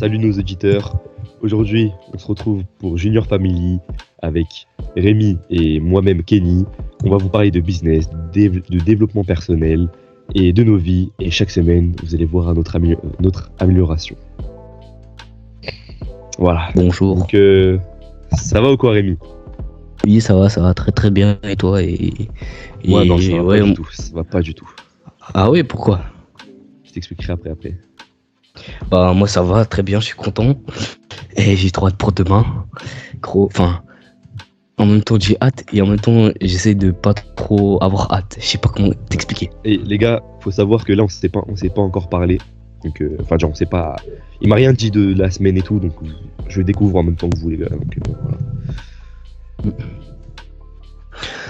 Salut nos auditeurs. Aujourd'hui, on se retrouve pour Junior Family avec Rémi et moi-même Kenny. On va vous parler de business, de développement personnel et de nos vies. Et chaque semaine, vous allez voir notre amélioration. Voilà. Bonjour. Donc, ça va ou quoi, Rémi? Oui, ça va très très bien. Et toi Ouais, non, ça va ouais, pas du tout. Ça va pas du tout. Ah ouais, pourquoi? Je t'expliquerai après. Bah moi ça va très bien, je suis content. Et j'ai trop hâte pour demain. Gros, enfin, en même temps j'ai hâte et en même temps j'essaie de pas trop avoir hâte. Je sais pas comment t'expliquer. Et les gars, faut savoir que là, on s'est pas encore parlé. Donc, enfin, genre, on sait pas. Il m'a rien dit de la semaine et tout, donc je découvre en même temps que vous, les gars. Donc,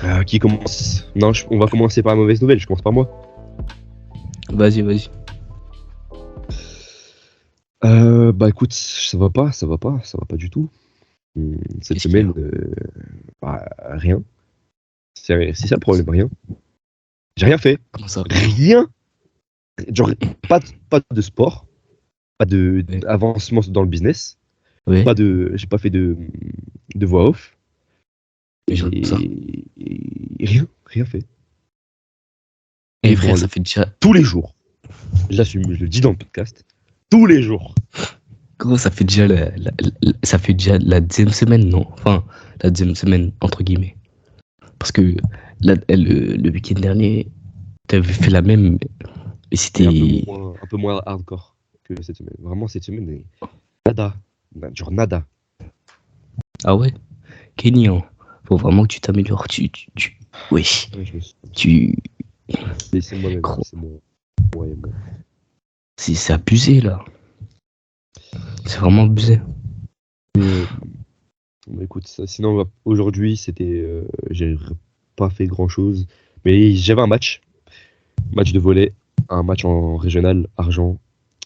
voilà. Qui commence? Non, on va commencer par la mauvaise nouvelle. Je commence par moi. Vas-y. Bah écoute, ça va pas du tout. Cette Qu'est-ce qu'il y a? semaine, bah, rien. C'est ça le problème, rien. J'ai rien fait. Comment ça? Rien. Genre, pas de sport, pas de Ouais. avancement dans le business, Ouais. j'ai pas fait de voix off. Mais je ça. Et rien fait. Et Et frère, bon, ça fait déjà. tous les jours. J'assume, je le dis dans le podcast. Tous les jours. Gros, ça fait déjà ça fait déjà la deuxième semaine, non? Enfin, la deuxième semaine, entre guillemets. Parce que le week-end dernier, t'avais fait la même. Et Et c'était. un peu moins hardcore que cette semaine. Vraiment, cette semaine, nada. Genre nada. Ah ouais? Kenny, hein, faut vraiment que tu t'améliores. Oui. Ouais, je me suis... Tu. C'est moi-même. Gros, C'est moi. Ouais, moi. c'est abusé là. C'est vraiment abusé. Bah, écoute, sinon, aujourd'hui, j'ai pas fait grand-chose. Mais j'avais un match de volley, un match en régional, argent.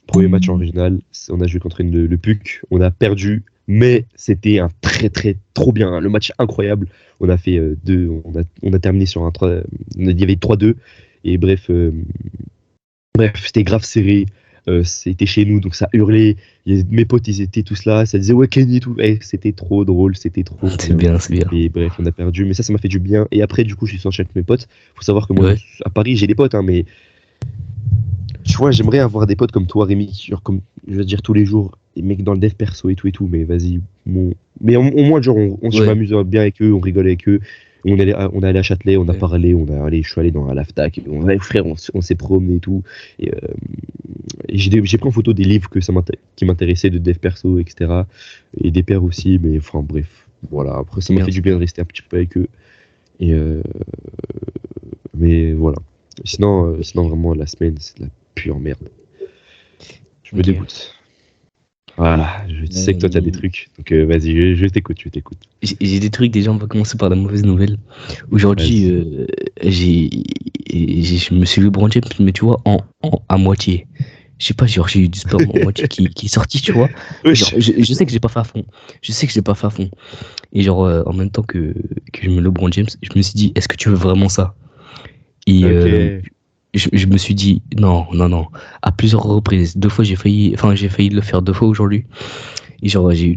Premier match en régional, on a joué contre le PUC, on a perdu, mais c'était un trop bien, le match incroyable. On a fait on a terminé sur un 3, il y avait 3-2, et bref, c'était grave serré. C'était chez nous, donc ça hurlait. Mes potes, ils étaient tous là, ça disait ouais Kenny et tout. C'était trop drôle, c'était trop C'est bien. bien. Et bref, on a perdu, mais ça m'a fait du bien. Et après, du coup, je suis sorti avec mes potes. Faut savoir que moi, Ouais. à Paris, j'ai des potes, hein, mais tu vois, j'aimerais avoir des potes comme toi, Rémi, genre comme je veux dire tous les jours, des mecs dans le dev perso et tout, mais vas-y, mais au moins, genre, je Ouais. m'amuse bien avec eux, on rigole avec eux. On est allé à Châtelet, on a Ouais. parlé, je suis allé dans la FTAC, frère, on s'est promené et tout. Et j'ai pris en photo des livres qui m'intéressaient de dev perso, etc. Et des pairs aussi, mais enfin bref, voilà. Après, ça m'a Bien. fait du bien de rester un petit peu avec eux. Et mais voilà. Sinon vraiment, la semaine, c'est de la pure merde. Je me Ok. dégoûte. Voilà, je sais que toi, t'as des trucs. Donc vas-y, je t'écoute. J'ai des trucs déjà, on va commencer par la mauvaise nouvelle. Aujourd'hui, Vas-y. je me suis LeBron James, mais tu vois, à moitié. Je sais pas, genre j'ai eu du sperme en moitié qui est sorti, tu vois. Genre, Wesh. je sais que j'ai pas fait à fond. Et genre, en même temps que je me LeBron James, je me suis dit, est-ce que tu veux vraiment ça? Et Ok. je me suis dit, non. À plusieurs reprises. J'ai failli le faire 2 fois aujourd'hui. Et genre, j'ai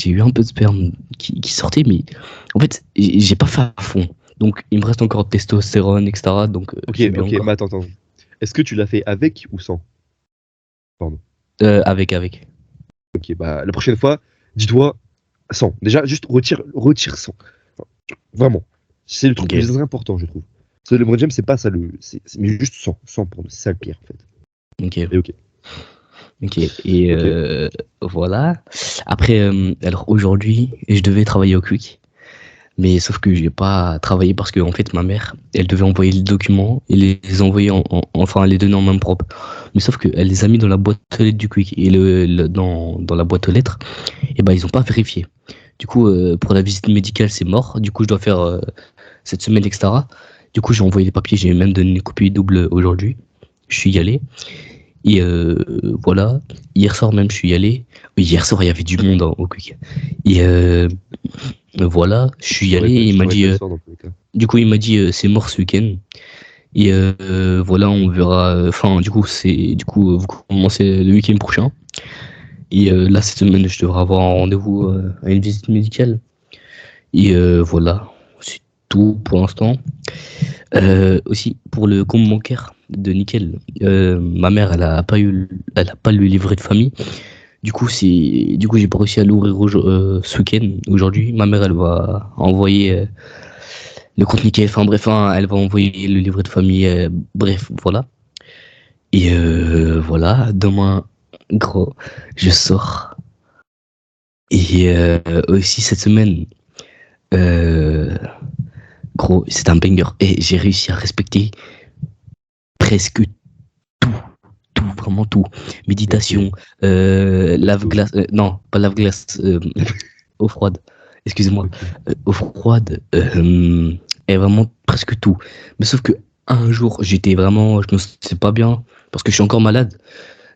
eu un peu de sperme qui sortait, mais en fait, j'ai pas fait à fond. Donc, il me reste encore de testostérone, etc. Donc, Ok, je suis bien ok, mais encore. attends. Est-ce que tu l'as fait avec ou sans? Pardon. Avec. Ok, bah la prochaine fois, dis-toi sans. Déjà, juste retire sans. Vraiment. C'est le truc le Ok. plus important, je trouve. Parce que le LeBron James, c'est pas ça mais juste sans pour nous. C'est ça le pire, en fait. Ok. Et ok. Ok. Et Ok. voilà. Après, alors aujourd'hui, je devais travailler au Quick. Mais sauf que j'ai pas travaillé parce que en fait ma mère, elle devait envoyer les documents et les envoyer enfin les donner en main propre. Mais sauf qu'elle les a mis dans la boîte aux lettres du Quick et dans la boîte aux lettres, et ben ils ont pas vérifié. Du coup pour la visite médicale c'est mort. Du coup je dois faire cette semaine etc. Du coup j'ai envoyé les papiers, j'ai même donné une copie double aujourd'hui. Je suis y allé et voilà. Hier soir même je suis y allé. Oui, hier soir il y avait du monde au Quick. Et voilà, je suis allé, Je il m'a t'aurais dit, fait le soir dans tous les cas. du coup, il m'a dit, c'est mort ce week-end. Et voilà, on verra. Enfin, du coup, vous commencez le week-end prochain. Et là, cette semaine, je devrais avoir un rendez-vous à une visite médicale. Et voilà, c'est tout pour l'instant. Aussi, pour le compte bancaire de Nickel, ma mère, elle a pas le livret de famille. Du coup, j'ai pas réussi à l'ouvrir ce week-end. Aujourd'hui, ma mère, elle va envoyer le compte Nickel. Enfin bref, hein, elle va envoyer le livret de famille. Bref, voilà. Et voilà, demain, gros, je sors. Et aussi cette semaine, euh, gros, c'est un banger. Et j'ai réussi à respecter presque tout, tout, vraiment tout. Méditation, lave-glace, non, pas lave-glace, eau froide, excusez-moi, Ok. eau froide, et vraiment presque tout. Mais sauf que un jour, je me sentais pas bien, parce que je suis encore malade.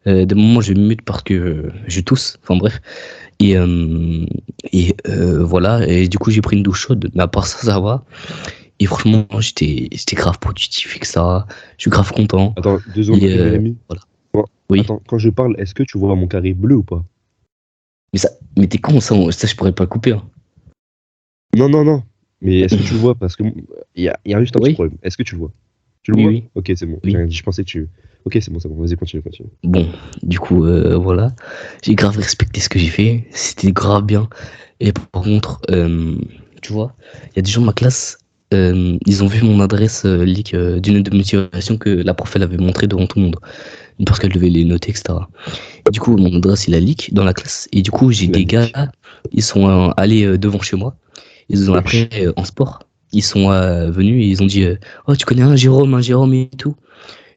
Des moments, je mute parce que je tousse, enfin bref. Et voilà, et du coup, j'ai pris une douche chaude, mais à part ça, ça va. Et franchement, j'étais grave productif et que ça, je suis grave content. Attends, 2 secondes, Et Rémi. voilà. Oui. Attends, quand je parle, est-ce que tu vois mon carré bleu ou pas? Mais t'es con, ça, je pourrais pas le couper, hein. Non, non, non. Mais est-ce que tu le vois? Parce que il y a juste un petit Oui, problème. Est-ce que tu le vois? Tu le oui, vois? oui, Ok, c'est bon. J'ai oui. rien dit, je pensais que tu. Ok, c'est bon, c'est bon. Vas-y, continue, continue. Bon, du coup, voilà. J'ai grave respecté ce que j'ai fait. C'était grave bien. Et par contre, tu vois, il y a des gens de ma classe, ils ont vu mon adresse leak d'une lettre de motivation que la prof elle avait montrée devant tout le monde. Parce qu'elle devait les noter, etc. Et du coup, mon adresse, il a leak dans la classe. Et du coup, j'ai La des gars, leak. ils sont allés devant chez moi. Ils ont après, Wesh. en sport, ils sont venus et ils ont dit Oh, tu connais un Jérôme et tout.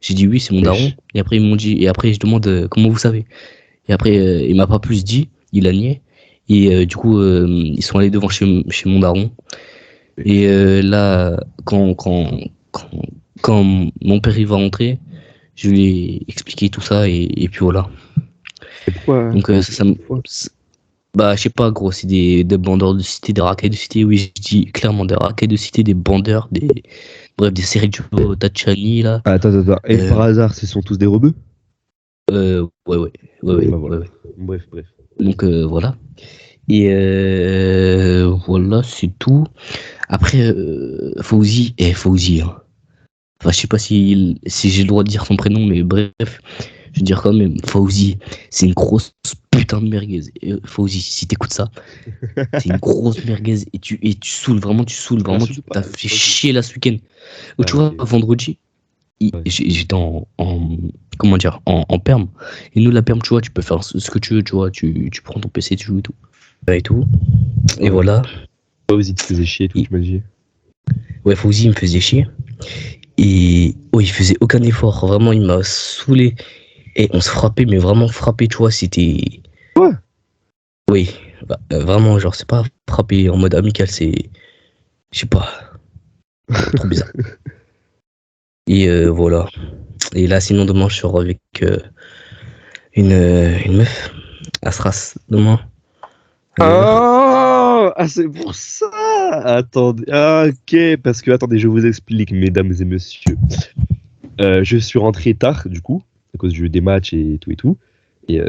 J'ai dit oui, c'est mon daron. Wesh. Et après, ils m'ont dit, et après, je demande comment vous savez. Et après, il m'a pas plus dit, il a nié. Et du coup, ils sont allés devant chez mon daron. Et là, quand, quand mon père il va rentrer, je lui ai expliqué tout ça et puis voilà. Et pourquoi? Donc Pourquoi? bah, je sais pas, gros, c'est des bandeurs de cité, des racailles de cité. Oui, je dis clairement des racailles de cité, des bandeurs, bref, des séries de Tachani, là. Attends, attends, attends. Et Euh, par hasard, ce sont tous des rebeux? ouais, ouais, ouais, Bah ouais, voilà. ouais, ouais. Bref, bref. Donc voilà. Et voilà, c'est tout. Après, Fauzi, hein. Enfin, je sais pas si j'ai le droit de dire son prénom, mais bref, je veux dire quand même, Fauzi, c'est une grosse putain de merguez. Et, Fauzi, si t'écoutes ça, c'est une grosse merguez et tu saoules vraiment, tu Surtout pas. t'as fait Ok. chier là ce week-end. Où Ah, tu vois, ok. vendredi, Ouais. j'étais comment dire, en perm. Et nous, la perm, tu vois, tu peux faire ce que tu veux, tu vois, tu prends ton PC, tu joues et tout. Et tout. Et Ouais. voilà. Toi aussi, tu te faisais chier et tout, Et, tu m'as dit. ouais, Fauzi, il me faisait chier. Et oh, il faisait aucun effort. Vraiment, il m'a saoulé. Et on se frappait, mais vraiment frappé, tu vois, c'était. Ouais. Oui, bah, vraiment, genre, c'est pas frappé en mode amical, c'est. Je sais pas, trop bizarre. Et voilà. Et là, sinon, demain, je sors avec une meuf à Stras, demain, à 9h. Ah, c'est pour ça. Attendez. Ah, ok, parce que attendez, je vous explique, mesdames et messieurs. Je suis rentré tard, du coup, à cause des matchs et tout et tout. Et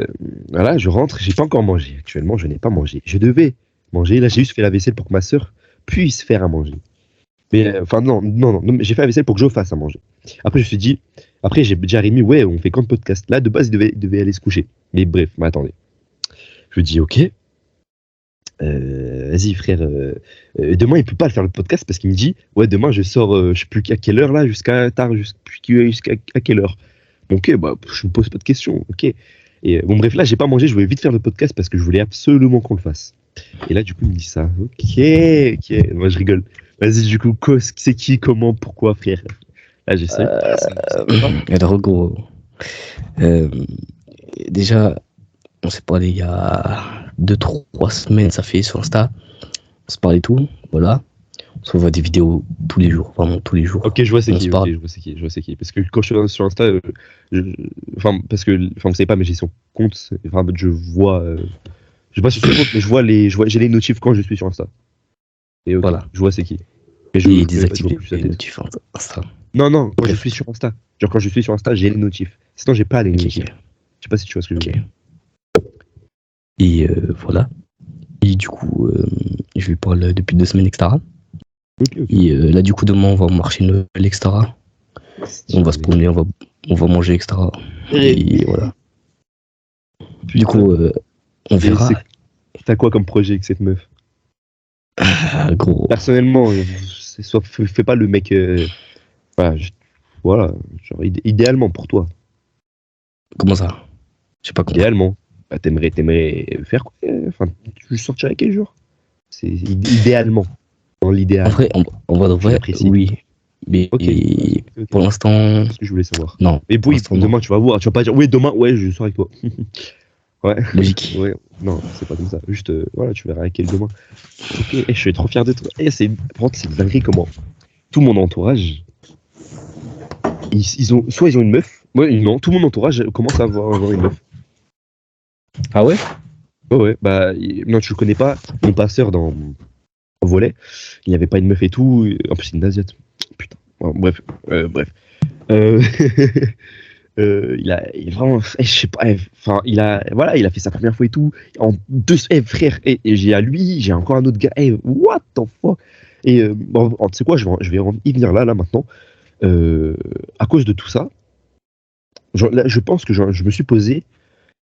voilà, je rentre, j'ai pas encore mangé. Actuellement, je n'ai pas mangé. Je devais manger. Là, j'ai juste fait la vaisselle pour que ma sœur puisse faire à manger. Mais enfin, non, non, non, non, mais j'ai fait la vaisselle pour que je fasse à manger. Après, je me suis dit, après, j'ai déjà Rémi, ouais, on fait quand de podcast. Là, de base, il devait aller se coucher. Mais bref, mais attendez. Je lui dis, ok. Vas-y frère, demain il peut pas le faire le podcast parce qu'il me dit ouais demain je sors je sais plus à quelle heure là jusqu'à tard jusqu'à à quelle heure. Bon, ok bah je me pose pas de questions, ok. Et bon bref là j'ai pas mangé, je voulais vite faire le podcast parce que je voulais absolument qu'on le fasse. Et là du coup il me dit ça, ok, moi je rigole. Vas-y du coup c'est qui, comment, pourquoi frère? Là j'essaie. Ah, ça te va pas? Alors, gros, euh, déjà, on s'est parlé il y a 2 3 semaines, ça fait sur Insta. On se parle et tout, voilà. On se voit des vidéos tous les jours, vraiment tous les jours. Ok, je vois c'est On se qui, ok, parle. je vois c'est qui, je vois c'est qui. Parce que quand je suis sur Insta, je- enfin, parce que, enfin, vous savez pas, mais j'ai son compte, enfin, je vois, je sais pas sur son compte, mais j'ai les notifs quand je suis sur Insta. Et ok, Voilà. je vois c'est qui. Mais Et je vois désactiver plus sa les tête. notifs Insta. Non, non, quand je Bref. suis sur Insta. Genre, quand je suis sur Insta, j'ai les notifs. Sinon, j'ai pas les Ok, notifs. ok. Je sais pas si tu vois ce que je veux Ok. dire. Et voilà. Et du coup, je lui parle depuis 2 semaines, etc. Ok. Et là, du coup, demain, on va marcher Noël, etc. On va se promener, on va manger, etc. Et voilà. Du coup, on Et verra. t'as quoi comme projet avec cette meuf? Ah, gros, Personnellement, fais pas le mec. Voilà, voilà, genre, idéalement pour toi. comment ça? J'ai pas compris. Idéalement. Bah, t'aimerais faire quoi? Enfin, tu sortirais quel jour? C'est idéalement. Dans En l'idéal. vrai, en vrai, de Tu vrai, l'apprécies et tout. oui. Mais Ok. Ok. pour l'instant, C'est ce que je voulais savoir. non. Mais Pour oui, l'instant, non. demain, tu vas voir. Tu vas pas dire, oui, demain, ouais, je sors avec toi. Ouais. Logique. Ouais. Non, c'est pas comme ça. Juste, voilà, tu verras avec elle demain. Ok. Je suis trop fier de toi. Par contre, c'est une dinguerie comment tout mon entourage, soit ils ont une meuf. Ouais, non, tout mon entourage commence à avoir une meuf. Ah ouais? Ouais, ouais, bah, non, tu le connais pas. Mon passeur en volet, il n'y avait pas une meuf et tout. En plus, c'est une Asiate. Putain. Ouais, bref. Bref. Euh, il est vraiment, je sais pas, enfin, voilà, il a fait sa première fois et tout. En deux, frère, et j'ai à lui, j'ai encore un autre gars. What the fuck? Et bon, tu sais quoi, je vais y venir là, maintenant. À cause de tout ça, là, je pense que je me suis posé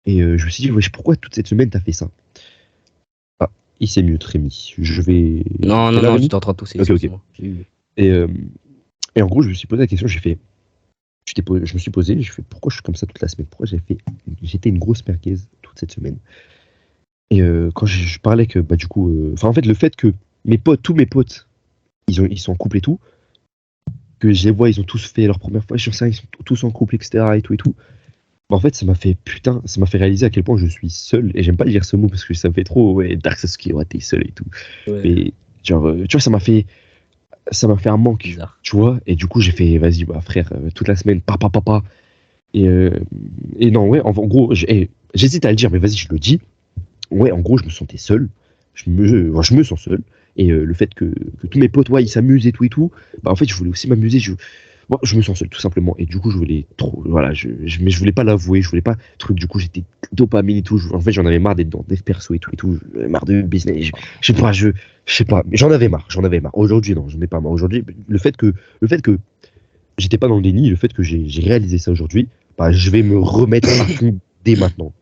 et je me suis dit, wesh, pourquoi toute cette semaine t'as fait ça? Ah, il s'est mute, Rémi. Je vais. Non, T'es non, là, non, Rémi? j'étais en train de tousser, Ok, ok. excuse-moi. J'ai eu- Et, euh, et en gros, je me suis posé la question, j'ai fait. Je me suis posé, je fais pourquoi je suis comme ça toute la semaine? Pourquoi j'étais une grosse merguez toute cette semaine? Et quand je parlais que, bah, du coup, enfin, en fait, le fait que tous mes potes, ils sont en couple et tout, que je les vois, ils ont tous fait leur première fois sur ça, ils sont tous en couple, etc. et tout et tout. Bah, en fait, ça m'a fait réaliser à quel point je suis seul. Et j'aime pas dire ce mot parce que ça me fait trop, ouais, Dark Sasuke, ouais, t'es seul et tout. Ouais, Mais, genre, tu vois, ça m'a fait un manque, bizarre. tu vois. Et du coup, j'ai fait, vas-y, bah, frère, toute la semaine, papa. Et, euh, et non, ouais, en gros, j'hésite à le dire, mais vas-y, je le dis. Ouais, en gros, je me sentais seul. Je me sens seul. Et le fait que tous mes potes, ouais, ils s'amusent et tout, bah en fait, je voulais aussi m'amuser. Bon, je me sens seul, tout simplement. Et du coup, je voulais trop, voilà, mais je voulais pas l'avouer, je voulais pas, truc, du coup, j'étais dopamine et tout. En fait, j'en avais marre d'être dans des perso et tout. J'en avais marre de business. Je sais pas, mais j'en avais marre. Aujourd'hui, non, j'en ai pas marre. Aujourd'hui, le fait que j'étais pas dans le déni, le fait que j'ai réalisé ça aujourd'hui, bah, je vais me remettre à fond dès maintenant.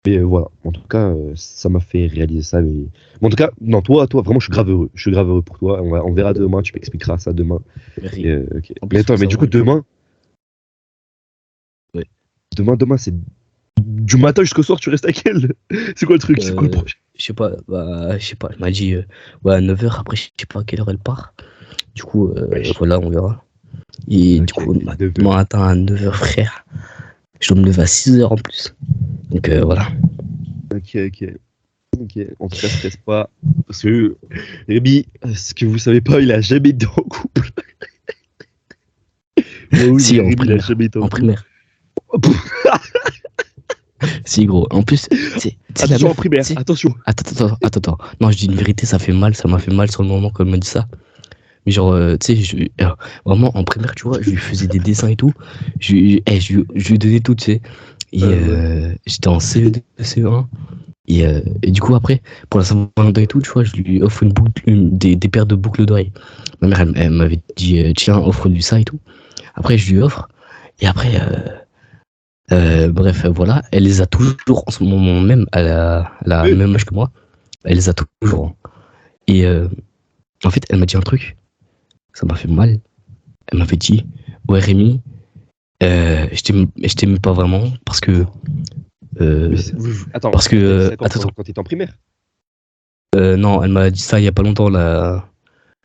Mais voilà, en tout cas, ça m'a fait réaliser ça. Mais en tout cas, non, toi, vraiment, je suis grave heureux. Je suis grave heureux pour toi. On verra demain, tu m'expliqueras ça demain. Merci. Ok. En Mais plus, attends, faut mais du coup, savoir que. Ouais. demain, c'est du matin jusqu'au soir, tu restes avec elle. C'est quoi le truc? C'est quoi le Euh, projet? je sais pas, bah, je sais pas. Elle m'a dit, ouais, à 9h, après, je sais pas à quelle heure elle part. Du coup, Wesh. voilà, on verra. Et du Ok, coup, 9 heures. demain matin à 9h, frère. Je dois me lever à 6h en plus. Donc voilà. Ok. En tout cas, stresse pas. Parce que Rémi, ce que vous savez pas, il a jamais été en couple. Bah oui, mais Si, en Rémi, il a primaire. jamais été en En couple. primaire. Si, gros. En plus, c'est la Attention en meuf. primaire, attention. Attends. Non, je dis une vérité, ça fait mal. Ça m'a fait mal sur le moment quand elle m'a dit ça. Mais genre, tu sais, vraiment en primaire, tu vois, je lui faisais des dessins et tout. Je lui donnais tout, tu sais. Et Ouais. j'étais en CE2, CE1. Et du coup, après, pour la Saint-Valentin et tout, tu vois, je lui offre des paires de boucles d'oreilles. Ma mère, elle m'avait dit, tiens, offre-lui ça et tout. Après, je lui offre. Et après, bref, voilà, elle les a toujours en ce moment même, elle a le Oui. même âge que moi. Elle les a toujours. Et en fait, elle m'a dit un truc, ça m'a fait mal. Elle m'avait dit, ouais, Rémi, je t'aime pas vraiment parce que. Mais Euh, attends, parce que. elle t'a dit ça Attends. quand t'étais en primaire? Non, elle m'a dit ça il y a pas longtemps, là.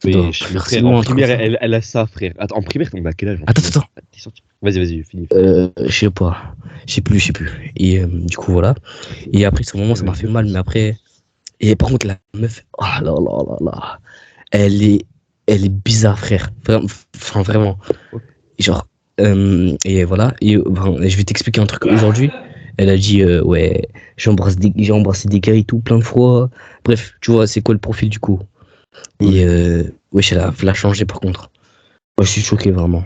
Ça doit Mais faire 6 frère, en mois, un truc comme primaire, ça. elle a ça, frère. Attends, en primaire, on a quel âge en primaire? Attends. T'es sorti. Vas-y, finis. Je sais pas. Je sais plus. Et du coup, voilà. Et après, ce moment, ça m'a fait mal. Mais après. Et par contre, la meuf. Oh là là là là. Elle est, elle est bizarre, frère. Enfin, vraiment. Genre. Et voilà. Et je vais t'expliquer un truc. Aujourd'hui, elle a dit ouais, j'ai embrassé des gars et tout plein de fois. Bref, tu vois, c'est quoi le profil du coup? Et wesh, elle a changé par contre. Moi, je suis choqué vraiment.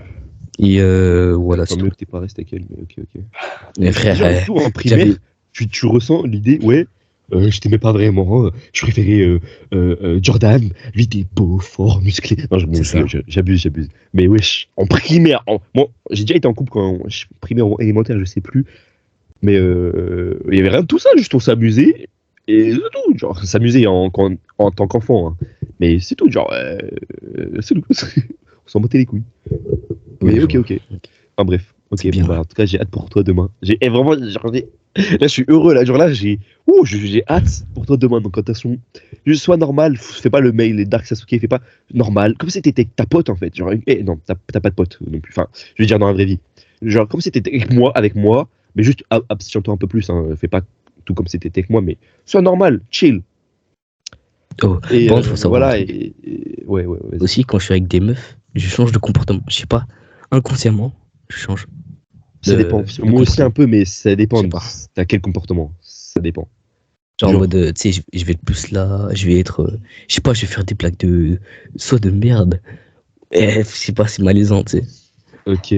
Et voilà, Tant c'est mieux tout. que t'es pas resté avec elle, mais ok. Mais Mais frère, genre, du coup, en j'avais. primaire, tu ressens l'idée, ouais, je t'aimais pas vraiment, je préférais Jordan, lui t'es beau, fort, musclé. Non, bon, C'est ça. j'abuse. Mais wesh, en primaire, bon, j'ai déjà été en couple primaire ou élémentaire, je sais plus. Mais il y avait rien de tout ça, juste on s'amusait. Et c'est tout, genre, s'amuser en tant qu'enfant. Hein. Mais c'est tout, genre, c'est tout. On s'en battait les couilles. Oui, Mais je ok, vois. ok. Enfin bref, ok, C'est bon bien. bah en tout cas j'ai hâte pour toi demain. Vraiment, là je suis heureux, là, genre là j'ai hâte pour toi demain. Donc attention, juste sois normal, fais pas le mail, les Dark Sasuke, fais pas normal, comme si t'étais avec ta pote en fait. Genre, non, t'as pas de pote non plus, enfin, je veux dire dans la vraie vie. Genre comme si t'étais avec moi, mais juste abstiens-toi un peu plus, hein. Fais pas tout comme si t'étais avec moi, mais sois normal, chill. Oh, Et bon, faut savoir un voilà, truc. ouais, vas-y. Aussi, quand je suis avec des meufs, je change de comportement. Je sais pas, inconsciemment, je change Ça dépend. de Moi aussi un comportement. peu, mais ça Je dépend. sais pas. T'as quel comportement? Ça dépend. Genre en Genre, mode, tu sais, je vais être plus là, je vais être, je sais pas, je vais faire des blagues soit de merde. Je sais pas, c'est malaisant, tu sais. ok,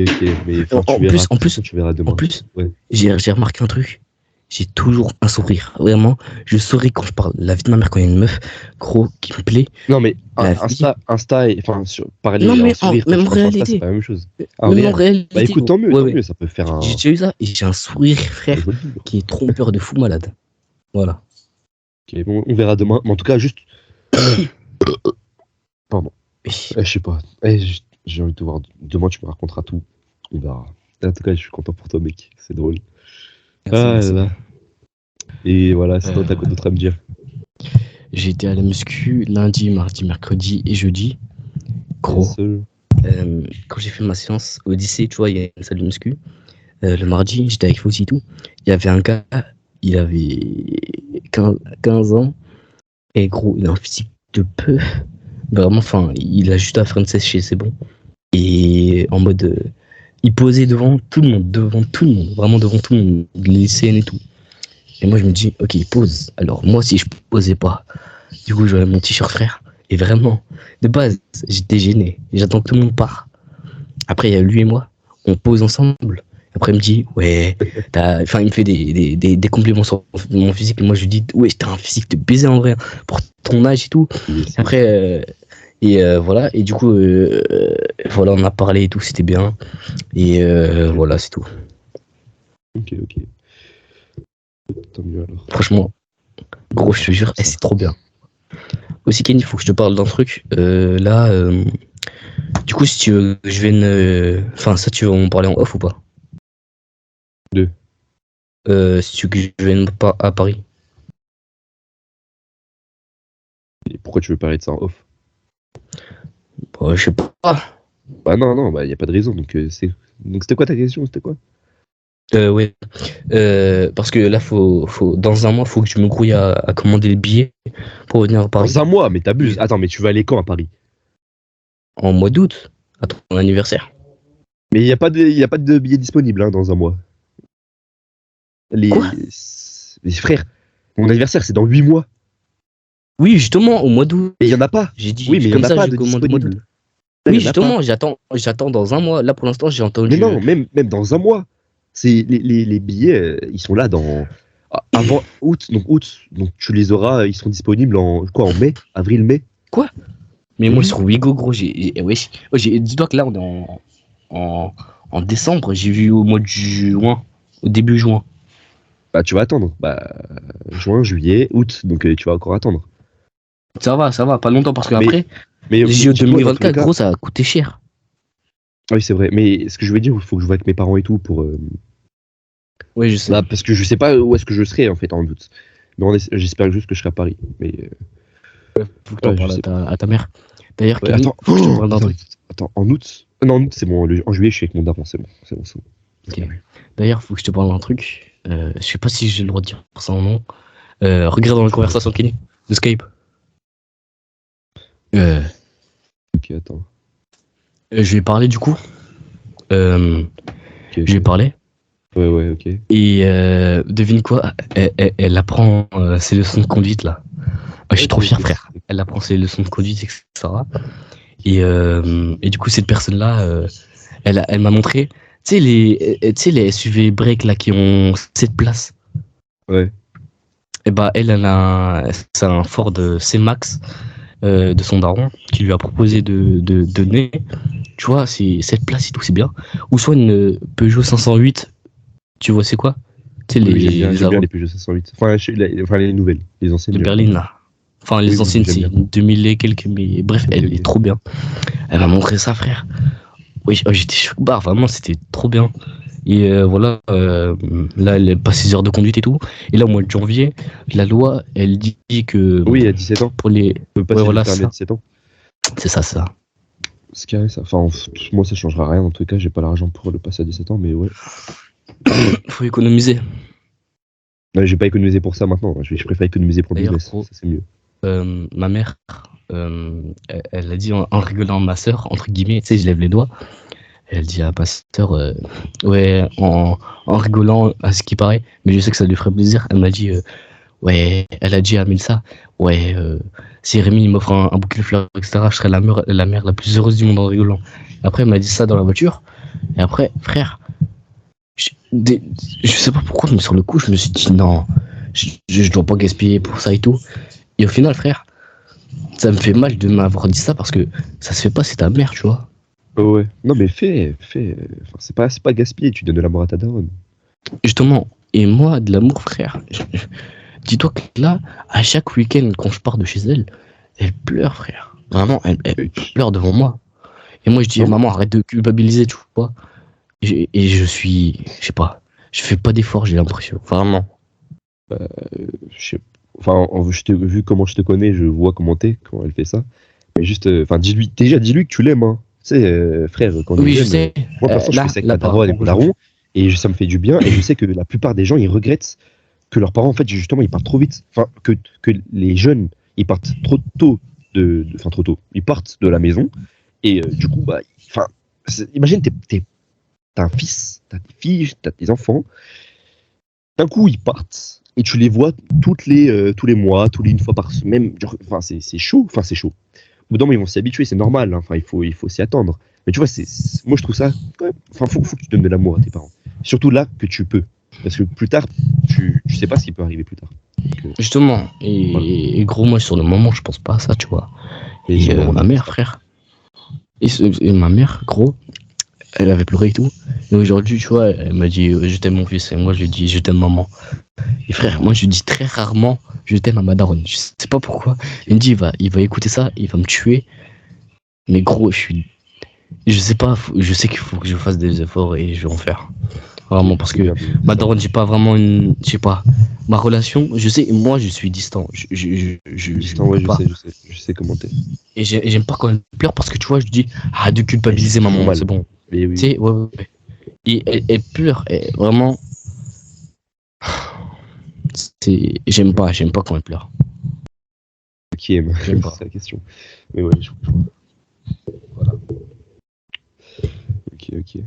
mais En, enfin tu en verras. plus, De en toute façon, plus, tu verras en demain. plus, Ouais. j'ai remarqué un truc. J'ai toujours un sourire. Vraiment, je souris quand je parle. La vie de ma mère, quand il y a une meuf, gros, qui me plaît, Non, mais la vie. Enfin, parler Non, en mais sourire quand même tu en parles sur Insta, c'est réalité. pas la même chose. Ah, Même en réel. Bah réalité, écoute, gros. Ouais, tant ouais. mieux, ça peut faire J'ai un. déjà eu ça et j'ai un sourire, Bah, frère, je le dis. qui est trompeur de fou malade. Voilà. Ok, bon, on verra demain. Mais en tout cas, juste. Pardon. Oui. Je sais pas. J'ai envie de te voir. Demain, tu me raconteras tout. On verra. En tout cas, je suis content pour toi, mec. C'est drôle. Merci, Ah là merci. là. Et voilà, sinon, t'as quoi Voilà. d'autre à me dire? J'ai été à la muscu lundi, mardi, mercredi et jeudi. Yes, Gros. Quand j'ai fait ma séance au lycée, tu vois, il y a une salle de muscu. Le mardi, j'étais avec Fauzi et tout. Il y avait un gars, il avait 15 ans. Et gros, il a un physique de peu. Vraiment, enfin, il a juste à faire une séchée, c'est bon. Et en mode, il posait devant tout le monde, vraiment devant tout le monde, les lycéennes et tout. Et moi, je me dis, ok, il pose. Alors, moi, si je posais pas, du coup, j'aurais mon t-shirt frère. Et vraiment, de base, j'étais gêné. J'attends que tout le monde part. Après, il y a lui et moi, on pose ensemble. Après, il me dit, ouais, enfin, il me fait des compliments sur mon physique. Et moi, je lui dis, ouais, t'as un physique de baiser en vrai, hein, pour ton âge et tout. yes, yes. Après, voilà, et du coup, voilà, on a parlé et tout, c'était bien. Et voilà, c'est tout. Ok. Tant mieux alors. Franchement, gros, je te jure, Ça. c'est trop bien. Aussi, Kenny, il faut que je te parle d'un truc. Là, du coup, si tu veux, je vais enfin, ça, tu veux en parler en off ou pas? Deux. Si tu veux que je vienne pas à Paris. Et pourquoi tu veux parler de ça en off? Bah, je sais pas. Bah non, bah y a pas de raison. Donc c'était quoi ta question? C'était quoi? Ouais. Parce que là, dans un mois, faut que je me grouille à commander les billets pour venir à Paris. Dans un mois, mais t'abuses. Attends, mais tu vas aller quand à Paris? En mois d'août, à ton anniversaire. Mais y a pas de billets disponibles hein, dans un mois. Quoi? Les frères, mon anniversaire c'est dans 8 mois. Oui, justement, au mois d'août. Et il y en a pas. J'ai dit, Oui, mais il y comme en a ça, pas je de commande au mois d'août. disponibles. Il Oui, y en a pas. justement, j'attends dans un mois. Là, pour l'instant, j'ai Mais entendu. non, même dans un mois. C'est les billets, ils sont là avant août. Donc tu les auras, ils sont disponibles en mai, avril-mai. Quoi? Mais Mais moi, oui. sur Wigo, gros, wesh. Oh, dis-toi que là, on est en décembre. J'ai vu au mois de juin, au début juin. Bah tu vas attendre. Bah juin, juillet, août. Donc tu vas encore attendre. Ça va, pas longtemps parce Mais, qu'après, mais les JO dis-toi dans tous les 2024, cas. gros, ça a coûté cher. Ah oui, c'est vrai. Mais ce que je veux dire, il faut que je voie avec mes parents et tout pour. Oui, je sais. Bah, parce que je sais pas où est-ce que je serai en fait en août. Mais j'espère juste que je serai à Paris. Mais Faut que tu en ouais, je parles sais pas. à ta mère. D'ailleurs, Ouais, Kenny, attends. faut que je te parle d'un truc. Attends, en août. Non, en août, c'est bon. En juillet, je suis avec mon daron. C'est bon. Ok. D'ailleurs, faut que je te parle d'un truc. Je sais pas si j'ai le droit de dire ça ou non. Regarde dans la conversation, Kenny, de Skype. Ok, attends. Je lui ai parlé du coup. Je Ok. lui ai parlé. Ouais, ok. Et devine quoi? Elle apprend ses leçons de conduite là. Ah, je suis trop fier, frère. Elle apprend ses leçons de conduite, etc. Et du coup, cette personne-là, elle m'a montré, tu sais, les SUV break là qui ont 7 places. Ouais. Et bah, c'est un Ford C-Max de son daron qui lui a proposé de donner. Tu vois, c'est cette place et tout, c'est bien. Ou soit une Peugeot 508, tu vois, c'est quoi? Tu sais, Oui, j'aime bien avant les Peugeot 508. Enfin, enfin, les nouvelles, les anciennes. de J'aime pas. berline là. Enfin, Oui, les oui, anciennes, j'aime c'est bien. 2000 et quelques, mais bref, Ok, elle est ok. trop bien. Elle m'a montré ça, frère. Oui, oh, j'étais choqué, bah, vraiment, c'était trop bien. Et voilà, là, elle est pas 6 heures de conduite et tout. Et là, au mois de janvier, la loi, elle dit que Oui, à 17 ans. pour les. On peut Ouais, passer le voilà, permis à ça. 17 ans. C'est ça, ça. C'est carré ça. Enfin, moi, ça changera rien. En tout cas, j'ai pas l'argent pour le passer à 17 ans, mais ouais. Faut économiser. Non, j'ai pas économisé pour ça maintenant. Je préfère économiser pour le D'ailleurs, business. gros, Ça, c'est mieux. ma mère, elle a dit en rigolant à ma soeur, entre guillemets, tu sais, je lève les doigts. Elle dit à ma soeur, ouais, en rigolant à ce qui paraît, mais je sais que ça lui ferait plaisir. Elle m'a dit, ouais, elle a dit à Milsa, ouais, si Rémi il m'offre un bouquet de fleurs, etc., je serais la mère la plus heureuse du monde en rigolant. Après, elle m'a dit ça dans la voiture. Et après, frère, je, des- je sais pas pourquoi, mais sur le coup, je me suis dit, non, je dois pas gaspiller pour ça et tout. Et au final, frère, ça me fait mal de m'avoir dit ça parce que ça se fait pas, c'est ta mère, tu vois. Oh, ouais. Non, mais fais. Enfin, c'est pas gaspiller. Tu donnes de l'amour à ta daronne. Justement, et moi, de l'amour, frère, dis-toi que là, à chaque week-end, quand je pars de chez elle, elle pleure, frère. Vraiment, elle Oui. pleure devant moi. Et moi, je dis, Non. maman, arrête de culpabiliser, tu vois. Et je suis, je sais pas, je fais pas d'efforts, j'ai l'impression. Vraiment. Je sais- Enfin, vu comment je te connais, je vois comment t'es quand elle fait ça. Mais juste, enfin, dis-lui que tu l'aimes, hein. Tu sais, frère, quand on est Oui, je jeune, sais. moi, perso, je fais ça avec Là, ma par daronne et rapport mon aujourd'hui. daron, et ça me fait du bien, et je sais que la plupart des gens, ils regrettent que leurs parents, en fait, justement, ils partent trop vite. Enfin, que les jeunes, ils partent trop tôt enfin, trop tôt. Ils partent de la maison, et du coup, bah, enfin, imagine, t'as un fils, t'as des filles, t'as des enfants, d'un coup, ils partent et tu les vois tous les mois, une fois par semaine. Enfin, c'est chaud. Enfin, c'est chaud. Au bout d'un moment, ils vont s'y habituer, c'est normal, hein. Enfin, il faut s'y attendre. Mais tu vois, moi, je trouve ça. Ouais. Enfin, faut que tu donnes de l'amour à tes parents. Surtout là que tu peux. Parce que plus tard, tu sais pas ce qui peut arriver plus tard. Donc, Justement. voilà. Et gros, moi, sur le moment, je pense pas à ça, tu vois. Et Et sur le moment, ma tu penses mère, pas. frère. Et ma mère, gros, elle avait pleuré et tout. Et aujourd'hui, tu vois, elle m'a dit, je t'aime mon fils. Et moi, je lui dis, je t'aime maman. Et frère, moi, je dis très rarement, je t'aime à ma daronne. Je sais pas pourquoi. Il me dit, il va écouter ça, il va me tuer. Mais gros, je sais pas, je sais qu'il faut que je fasse des efforts et je vais en faire. Vraiment, parce C'est que bien de ma ça. daronne, j'ai pas vraiment je sais pas, ma relation, je sais, moi, je suis distant. Je Distant, ouais, peux je pas. sais, je sais. Je sais comment t'es. Et j'aime pas quand elle pleure parce que tu vois, je dis, arrête de Et ça culpabiliser fait trop maman, c'est mal. bon. Mais Tu oui, sais, ouais, ouais, ouais. Et elle pleure, et vraiment, j'aime pas quand elle pleure. qui aime, J'aime c'est pas. la question. Mais ouais, je vois. Voilà. Ok, ok. Et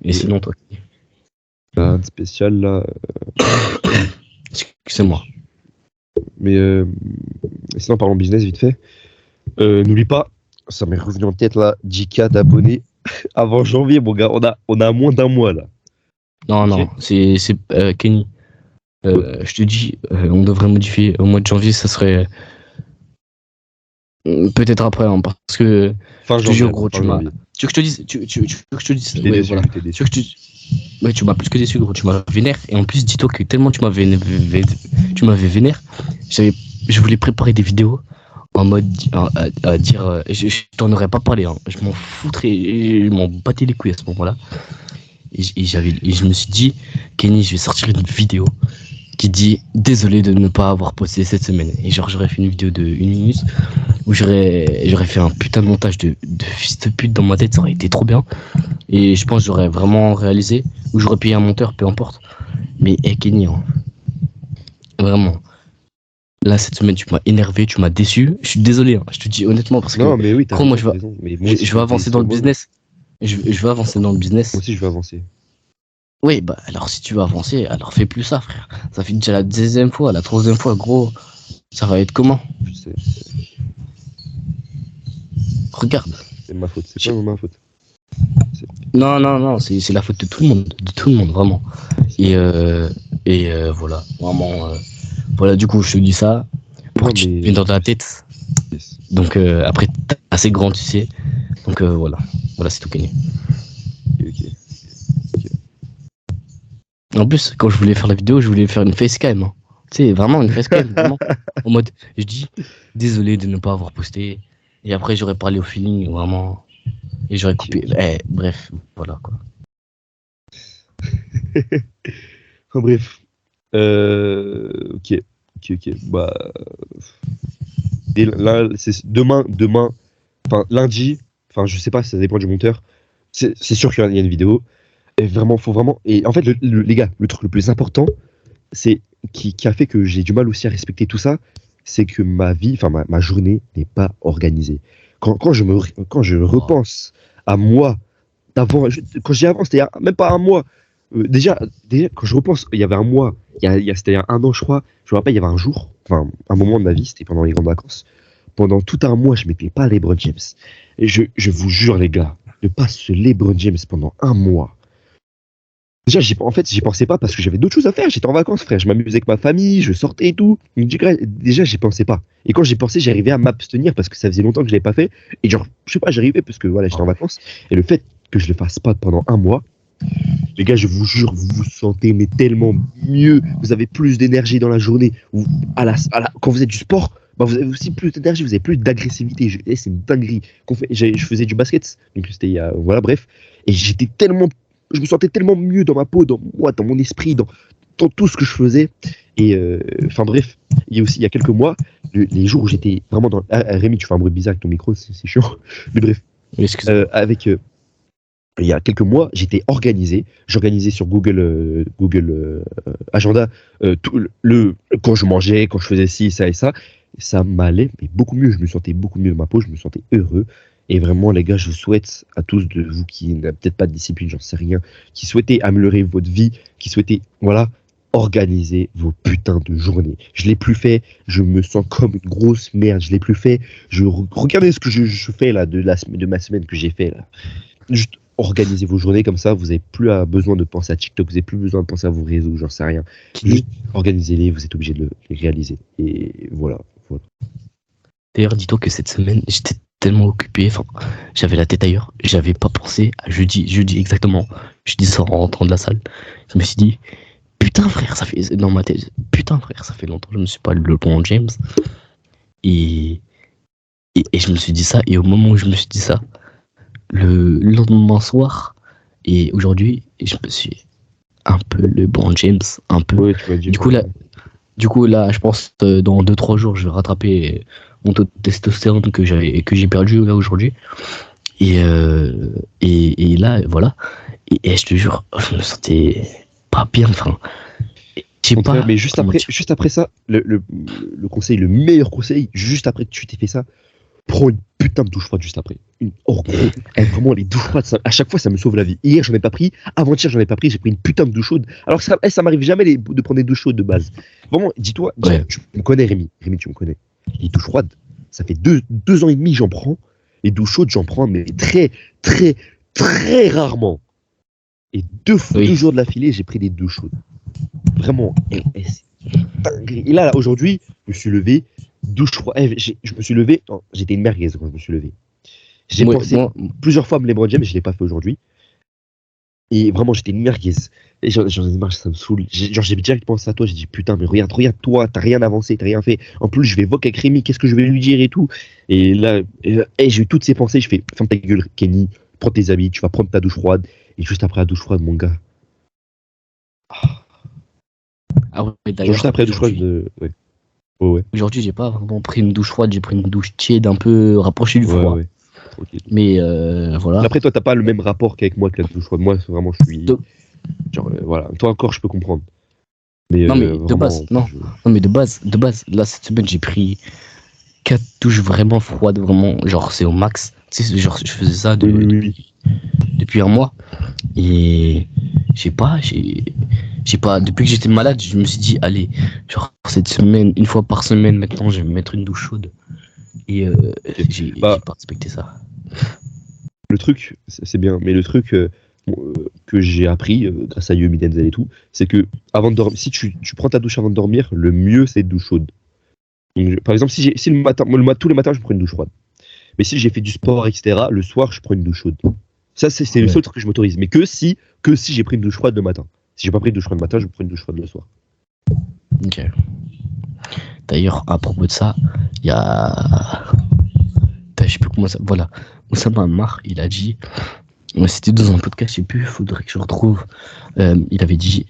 Et sinon, toi, rien de spécial là. excusez-moi. Mais sinon, parlons business vite fait. N'oublie pas, ça m'est revenu en tête là, 10K d'abonnés avant janvier, mon gars. On a moins d'un mois là. Non, Ok? non, c'est Kenny. Je te dis, on devrait modifier au mois de janvier, ça serait peut-être après, hein, parce que Fin je te janvier jure, alors, gros, fin janvier. tu veux que je te dise, tu veux que je te dise, J'étais ouais, déçu, voilà. j'étais Tu veux déçu. que je te ouais, tu m'as plus que déçu, gros, tu m'as vénère, et en plus, dis-toi que tellement tu m'avais vénère, j'avais, je voulais préparer des vidéos en mode à dire, je t'en aurais pas parlé, hein, je m'en foutrais, je m'en battais les couilles à ce moment-là, et je me suis dit, Kenny, je vais sortir une vidéo qui dit désolé de ne pas avoir posté cette semaine. Et genre, j'aurais fait une vidéo de 1 minute où j'aurais fait un putain de montage de fils de pute dans ma tête, ça aurait été trop bien. Et je pense que j'aurais vraiment réalisé, ou j'aurais payé un monteur, peu importe. Mais Kenny, hein, vraiment. Là, cette semaine, tu m'as énervé, tu m'as déçu. Je suis désolé, hein, je te dis honnêtement, parce que, Non, mais oui, t'as gros, moi, raison, t'as raison. Mais moi aussi, je je vais m'étais avancer déçu dans à le moi-même. business. Je vais avancer dans le Moi business. aussi, je vais avancer. Oui, bah, alors si tu veux avancer, alors fais plus ça, frère. Ça fait déjà la deuxième fois, la troisième fois, gros. Ça va être comment? Je sais. Regarde. C'est ma faute. C'est Je- pas ma faute. C'est Non, non, non, c'est la faute de tout le monde, vraiment. c'est ma faute. Et voilà, vraiment. Voilà, du coup, je te dis ça pour Non, que tu mais- te mettes dans ta tête. Yes. Donc, après, t'es assez grand, tu sais. Donc, voilà. Voilà, c'est tout gagné. Ok. En plus, quand je voulais faire la vidéo, je voulais faire une facecam. Hein. Tu sais, vraiment une facecam. Vraiment. En mode, je dis, désolé de ne pas avoir posté. Et après, j'aurais parlé au feeling, vraiment. Et j'aurais coupé. Bref, voilà quoi. Enfin, bref. Ok. Ok. Bah. Et là, c'est demain. Enfin, lundi. Enfin, je sais pas, ça dépend du monteur. C'est sûr qu'il y a une vidéo. Et vraiment, faut vraiment. Et en fait, les gars, le truc le plus important, c'est qui a fait que j'ai du mal aussi à respecter tout ça, c'est que ma vie, enfin ma journée n'est pas organisée. Quand je Oh. repense à moi d'avant, quand j'y avant, c'était même pas un mois. Déjà, quand je repense, il y avait un mois, c'était il y a un an, je crois. Je me rappelle, il y avait un jour, enfin un moment de ma vie, c'était pendant les grandes vacances. Pendant tout un mois, je mettais pas LeBron James. Et je vous jure, les gars, de pas ce LeBron James pendant un mois. Déjà, en fait, j'y pensais pas parce que j'avais d'autres choses à faire. J'étais en vacances, frère. Je m'amusais avec ma famille, je sortais et tout. Donc, déjà, j'y pensais pas. Et quand j'y pensais, j'arrivais à m'abstenir parce que ça faisait longtemps que je l'avais pas fait. Et genre, je sais pas, j'arrivais parce que voilà, j'étais en vacances. Et le fait que je le fasse pas pendant un mois, les gars, je vous jure, vous vous sentez mais tellement mieux. Vous avez plus d'énergie dans la journée. Quand vous êtes du sport, bah, vous avez aussi plus d'énergie, vous avez plus d'agressivité. C'est une dinguerie. Je faisais du basket, donc c'était voilà, bref. Et je me sentais tellement mieux dans ma peau, dans moi, dans mon esprit, dans tout ce que je faisais. Et enfin bref, il y a quelques mois, les jours où j'étais vraiment dans. Rémi, tu fais un bruit bizarre avec ton micro, c'est chiant. Mais bref, Excuse-moi. il y a quelques mois, j'étais organisé. J'organisais sur Google Agenda quand je mangeais, quand je faisais ci, ça et ça. Ça m'allait mais beaucoup mieux. Je me sentais beaucoup mieux dans ma peau. Je me sentais heureux. Et vraiment, les gars, je souhaite à tous de vous qui n'avez peut-être pas de discipline, j'en sais rien, qui souhaitez améliorer votre vie, qui souhaitez, voilà, organiser vos putains de journées. Je l'ai plus fait. Je me sens comme une grosse merde. Je l'ai plus fait. Regardez ce que je fais là de ma semaine que j'ai fait là. Juste organisez vos journées comme ça, vous n'avez plus besoin de penser à TikTok, vous n'avez plus besoin de penser à vos réseaux, j'en sais rien. Juste organisez-les, vous êtes obligé de les réaliser. Et voilà. D'ailleurs, dis-toi que cette semaine, j'étais tellement occupé, enfin, j'avais la tête ailleurs, j'avais pas pensé à jeudi exactement. Je dis ça en rentrant de la salle. Je me suis dit, putain frère, ça fait dans ma tête, putain frère, ça fait longtemps que je me suis pas le bon James. Et, et je me suis dit ça, et au moment où je me suis dit ça, le lendemain soir, et aujourd'hui, je me suis un peu le bon James, un peu. Ouais, tu m'as dit. Du coup, là, je pense dans 2-3 jours, je vais rattraper mon taux de testostérone que j'ai perdu là aujourd'hui. Et là, voilà. Et je te jure, je me sentais pas bien. Enfin, je sais pas. Mais juste après ça, le conseil, le meilleur conseil, juste après que tu t'es fait ça, prends une putain de douche froide juste après. Gros, vraiment, les douches froides, à chaque fois, ça me sauve la vie. Hier, j'en ai pas pris. Avant-hier, j'en ai pas pris. J'ai pris une putain de douche chaude. Alors que ça m'arrive jamais de prendre des douches chaudes de base. Vraiment, dis-toi, Ouais. tu me connais, Rémi. Rémi, tu me connais. Les douches froides, ça fait 2 ans et demi, j'en prends. Les douches chaudes, j'en prends, mais très, très, très rarement. Et deux jours de l'affilée, j'ai pris des douches chaudes. Vraiment. Et là, aujourd'hui, je me suis levé, douche froide. Je me suis levé, j'étais une merguez quand je me suis levé. J'ai pensé plusieurs fois à me LeBron James, mais je ne l'ai pas fait aujourd'hui. Et vraiment, j'étais une merguez. Et j'en ai marre, ça me saoule. J'ai direct pensé à toi, j'ai dit putain, mais regarde toi, t'as rien avancé, t'as rien fait. En plus, je vais voquer avec Rémi, qu'est-ce que je vais lui dire et tout. Et là, j'ai eu toutes ces pensées, je fais ferme ta gueule, Kenny, prends tes habits, tu vas prendre ta douche froide. Et juste après la douche froide, mon gars. Ah ouais, d'ailleurs. Juste après la douche froide, ouais. Oh, ouais. Aujourd'hui, j'ai pas vraiment pris une douche froide, j'ai pris une douche tiède un peu rapprochée du froid. Ouais. Tranquille. Mais voilà. Après, toi, t'as pas le même rapport qu'avec moi avec la douche froide. Moi, vraiment, je suis. Genre, voilà. Toi encore, je peux comprendre. Mais, non, mais vraiment, de base, non. Non, mais de base, là, cette semaine, j'ai pris 4 douches vraiment froides, vraiment. Genre, c'est au max. Tu sais, genre, je faisais ça depuis un mois. Et j'ai pas. Depuis que j'étais malade, je me suis dit, allez, genre, cette semaine, une fois par semaine, maintenant, je vais me mettre une douche chaude. Et j'ai pas respecté ça. Le truc, c'est bien, mais le truc, que j'ai appris grâce à Yumi Denzel et tout, c'est que avant de dormir, si tu prends ta douche avant de dormir, le mieux c'est une douche chaude. Donc, par exemple, si le matin, tous les matins je prends une douche froide. Mais si j'ai fait du sport, etc., le soir je prends une douche chaude. Ça c'est le seul truc que je m'autorise. Mais que si j'ai pris une douche froide le matin. Si j'ai pas pris de douche froide le matin, je prends une douche froide le soir. Ok. D'ailleurs, à propos de ça, il y a. Je sais plus comment ça. Voilà. Oussama Ammar, il a dit. C'était dans un podcast, je sais plus, faudrait que je retrouve. Il avait dit.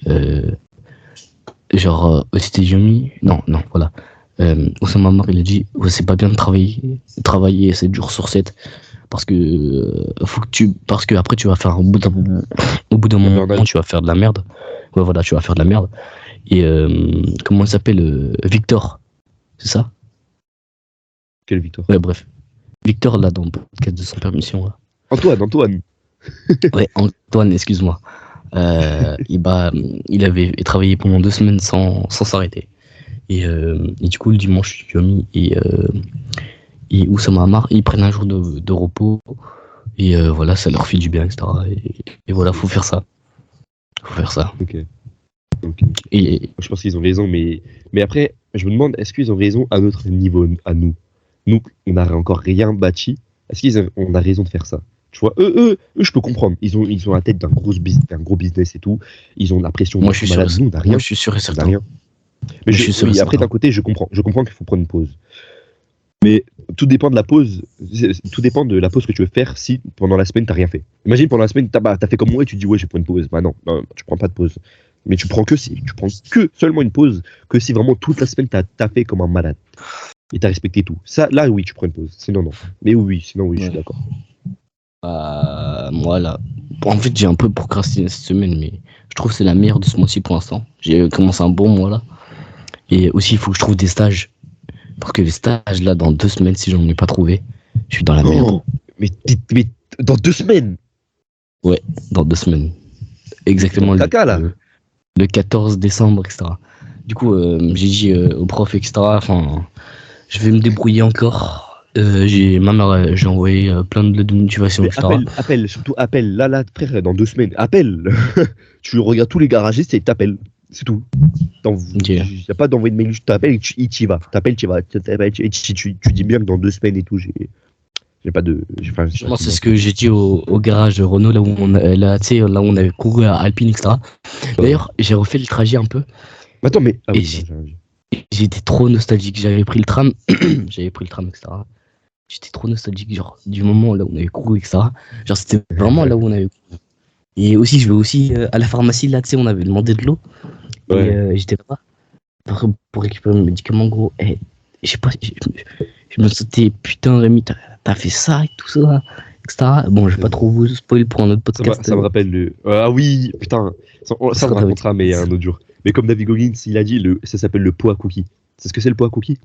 C'était Yumi. Non, voilà. Oussama Ammar, il a dit c'est pas bien de travailler 7 jours sur 7. Parce que. Parce que après, tu vas faire. Au bout d'un moment, tu vas faire de la merde. Ouais, voilà, tu vas faire de la merde. Et comment il s'appelle Victor, c'est ça? Quel Victor? Ouais, bref. Victor, là, dans le podcast de Sans Permission. Là. Antoine. Ouais, Antoine, excuse-moi. Il avait travaillé pendant 2 semaines sans s'arrêter. Et du coup, le dimanche, Yomi et Oussama Ammar, ils prennent un jour de repos. Et voilà, ça leur fait du bien, etc. Et voilà, faut faire ça. Ok. Et je pense qu'ils ont raison, mais après, je me demande, est-ce qu'ils ont raison à notre niveau, à nous? Nous, on n'a encore rien bâti. Est-ce qu'on a raison de faire ça? Tu vois, eux, je peux comprendre. Ils ont la tête d'un gros business et tout. Ils ont la pression. Moi, je suis sûr. Nous, on n'a rien. Moi, je suis sûr et certain. Rien. Mais après, d'un côté, je comprends qu'il faut prendre une pause. Mais tout dépend de la pause. Tout dépend de la pause que tu veux faire si pendant la semaine, t'as rien fait. Imagine pendant la semaine, t'as fait comme moi et tu dis ouais, je vais prendre une pause. Bah non, tu prends pas de pause. Mais tu prends que seulement une pause, que si vraiment toute la semaine t'as fait comme un malade et t'as respecté tout. Ça, là, oui, tu prends une pause. Sinon, non. Mais sinon, je suis d'accord. Voilà. En fait, j'ai un peu procrastiné cette semaine, mais je trouve que c'est la meilleure de ce mois-ci pour l'instant. J'ai commencé un bon mois là. Et aussi, il faut que je trouve des stages. Parce que les stages là, dans 2 semaines, si j'en ai pas trouvé, je suis dans la merde. Mais dans 2 semaines? Ouais, dans 2 semaines. Exactement. Le 14 décembre, etc. Du coup, j'ai dit au prof, etc. Enfin, je vais me débrouiller encore. J'ai envoyé plein de motivation, etc. Surtout appelle. Là, frère, dans 2 semaines. Appelle. Tu regardes tous les garagistes et t'appelles. C'est tout. Il n'y a pas d'envoyer de mail, tu t'appelles et tu y vas. T'appelles. Et tu dis bien que dans 2 semaines et tout, j'ai pas de. Moi, c'est ce que j'ai dit au garage de Renault, là où on avait couru à Alpine, etc. D'ailleurs, j'ai refait le trajet un peu. Attends, mais. J'étais trop nostalgique. J'avais pris le tram, etc. J'étais trop nostalgique, genre, du moment là où on avait couru, etc. Genre, c'était vraiment là où on avait couru. Et aussi, je vais aussi à la pharmacie, là, tu sais, on avait demandé de l'eau. Ouais. Et j'étais là pour récupérer mes médicaments, gros. Et je sais pas, je me sentais, putain, Rémi, t'as fait ça et tout ça, etc. Bon, je vais pas trop vous spoiler pour un autre podcast. Ça me rappelle le. Ah oui, putain. Ça on racontera, mais un autre jour. Mais comme David Goggins, il a dit, ça s'appelle le pot à cookies. C'est ce que c'est le pot à cookies?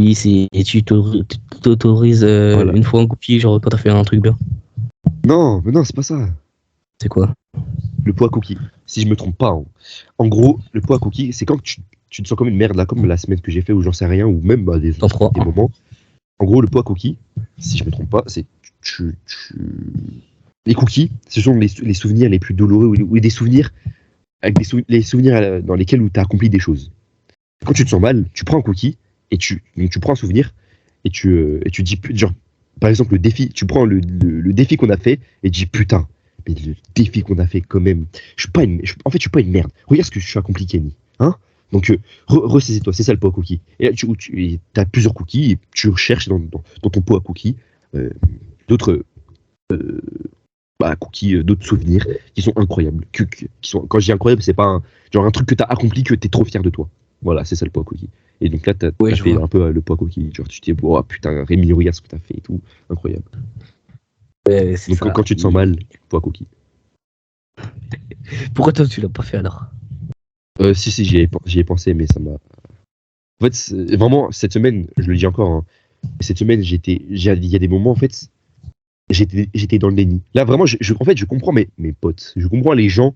Oui, et tu t'autorises une fois un cookie, genre quand t'as fait un truc bien. Non, mais non, c'est pas ça. C'est quoi? Le pot à cookies. Si je me trompe pas. En gros, le pot à cookies, c'est quand tu te sens comme une merde, là, comme la semaine que j'ai fait, ou j'en sais rien, ou même des moments. En gros, le pot à cookies, si je me trompe pas, c'est les cookies, ce sont les souvenirs les plus douloureux, ou des souvenirs avec les souvenirs dans lesquels tu as accompli des choses. Quand tu te sens mal, tu prends un cookie et tu prends un souvenir et tu dis, genre, par exemple, le défi, tu prends le défi qu'on a fait et tu dis putain, mais le défi qu'on a fait quand même, je suis pas une merde. Regarde ce que je suis accompli, Kenny. Hein? Donc, ressaisis-toi, c'est ça le pot à cookies. Et là, tu as plusieurs cookies et tu recherches dans ton pot à cookies d'autres cookies, d'autres souvenirs qui sont incroyables. Quand je dis incroyable, c'est pas un truc que tu as accompli, que tu es trop fier de toi. Voilà, c'est ça le pot à cookies. Et donc là, t'as fait un peu le pot à cookies. Genre, tu t'es dit, oh putain, Rémi, regarde ce que t'as fait et tout. Incroyable. Ouais, donc quand tu te sens mal, pot à cookies. Pourquoi toi, tu l'as pas fait alors? Si, j'y ai pensé, mais ça m'a. En fait, vraiment, cette semaine, je le dis encore, hein, cette semaine, il y a des moments, en fait, j'étais dans le déni. Là, vraiment, en fait, je comprends mes potes. Je comprends les gens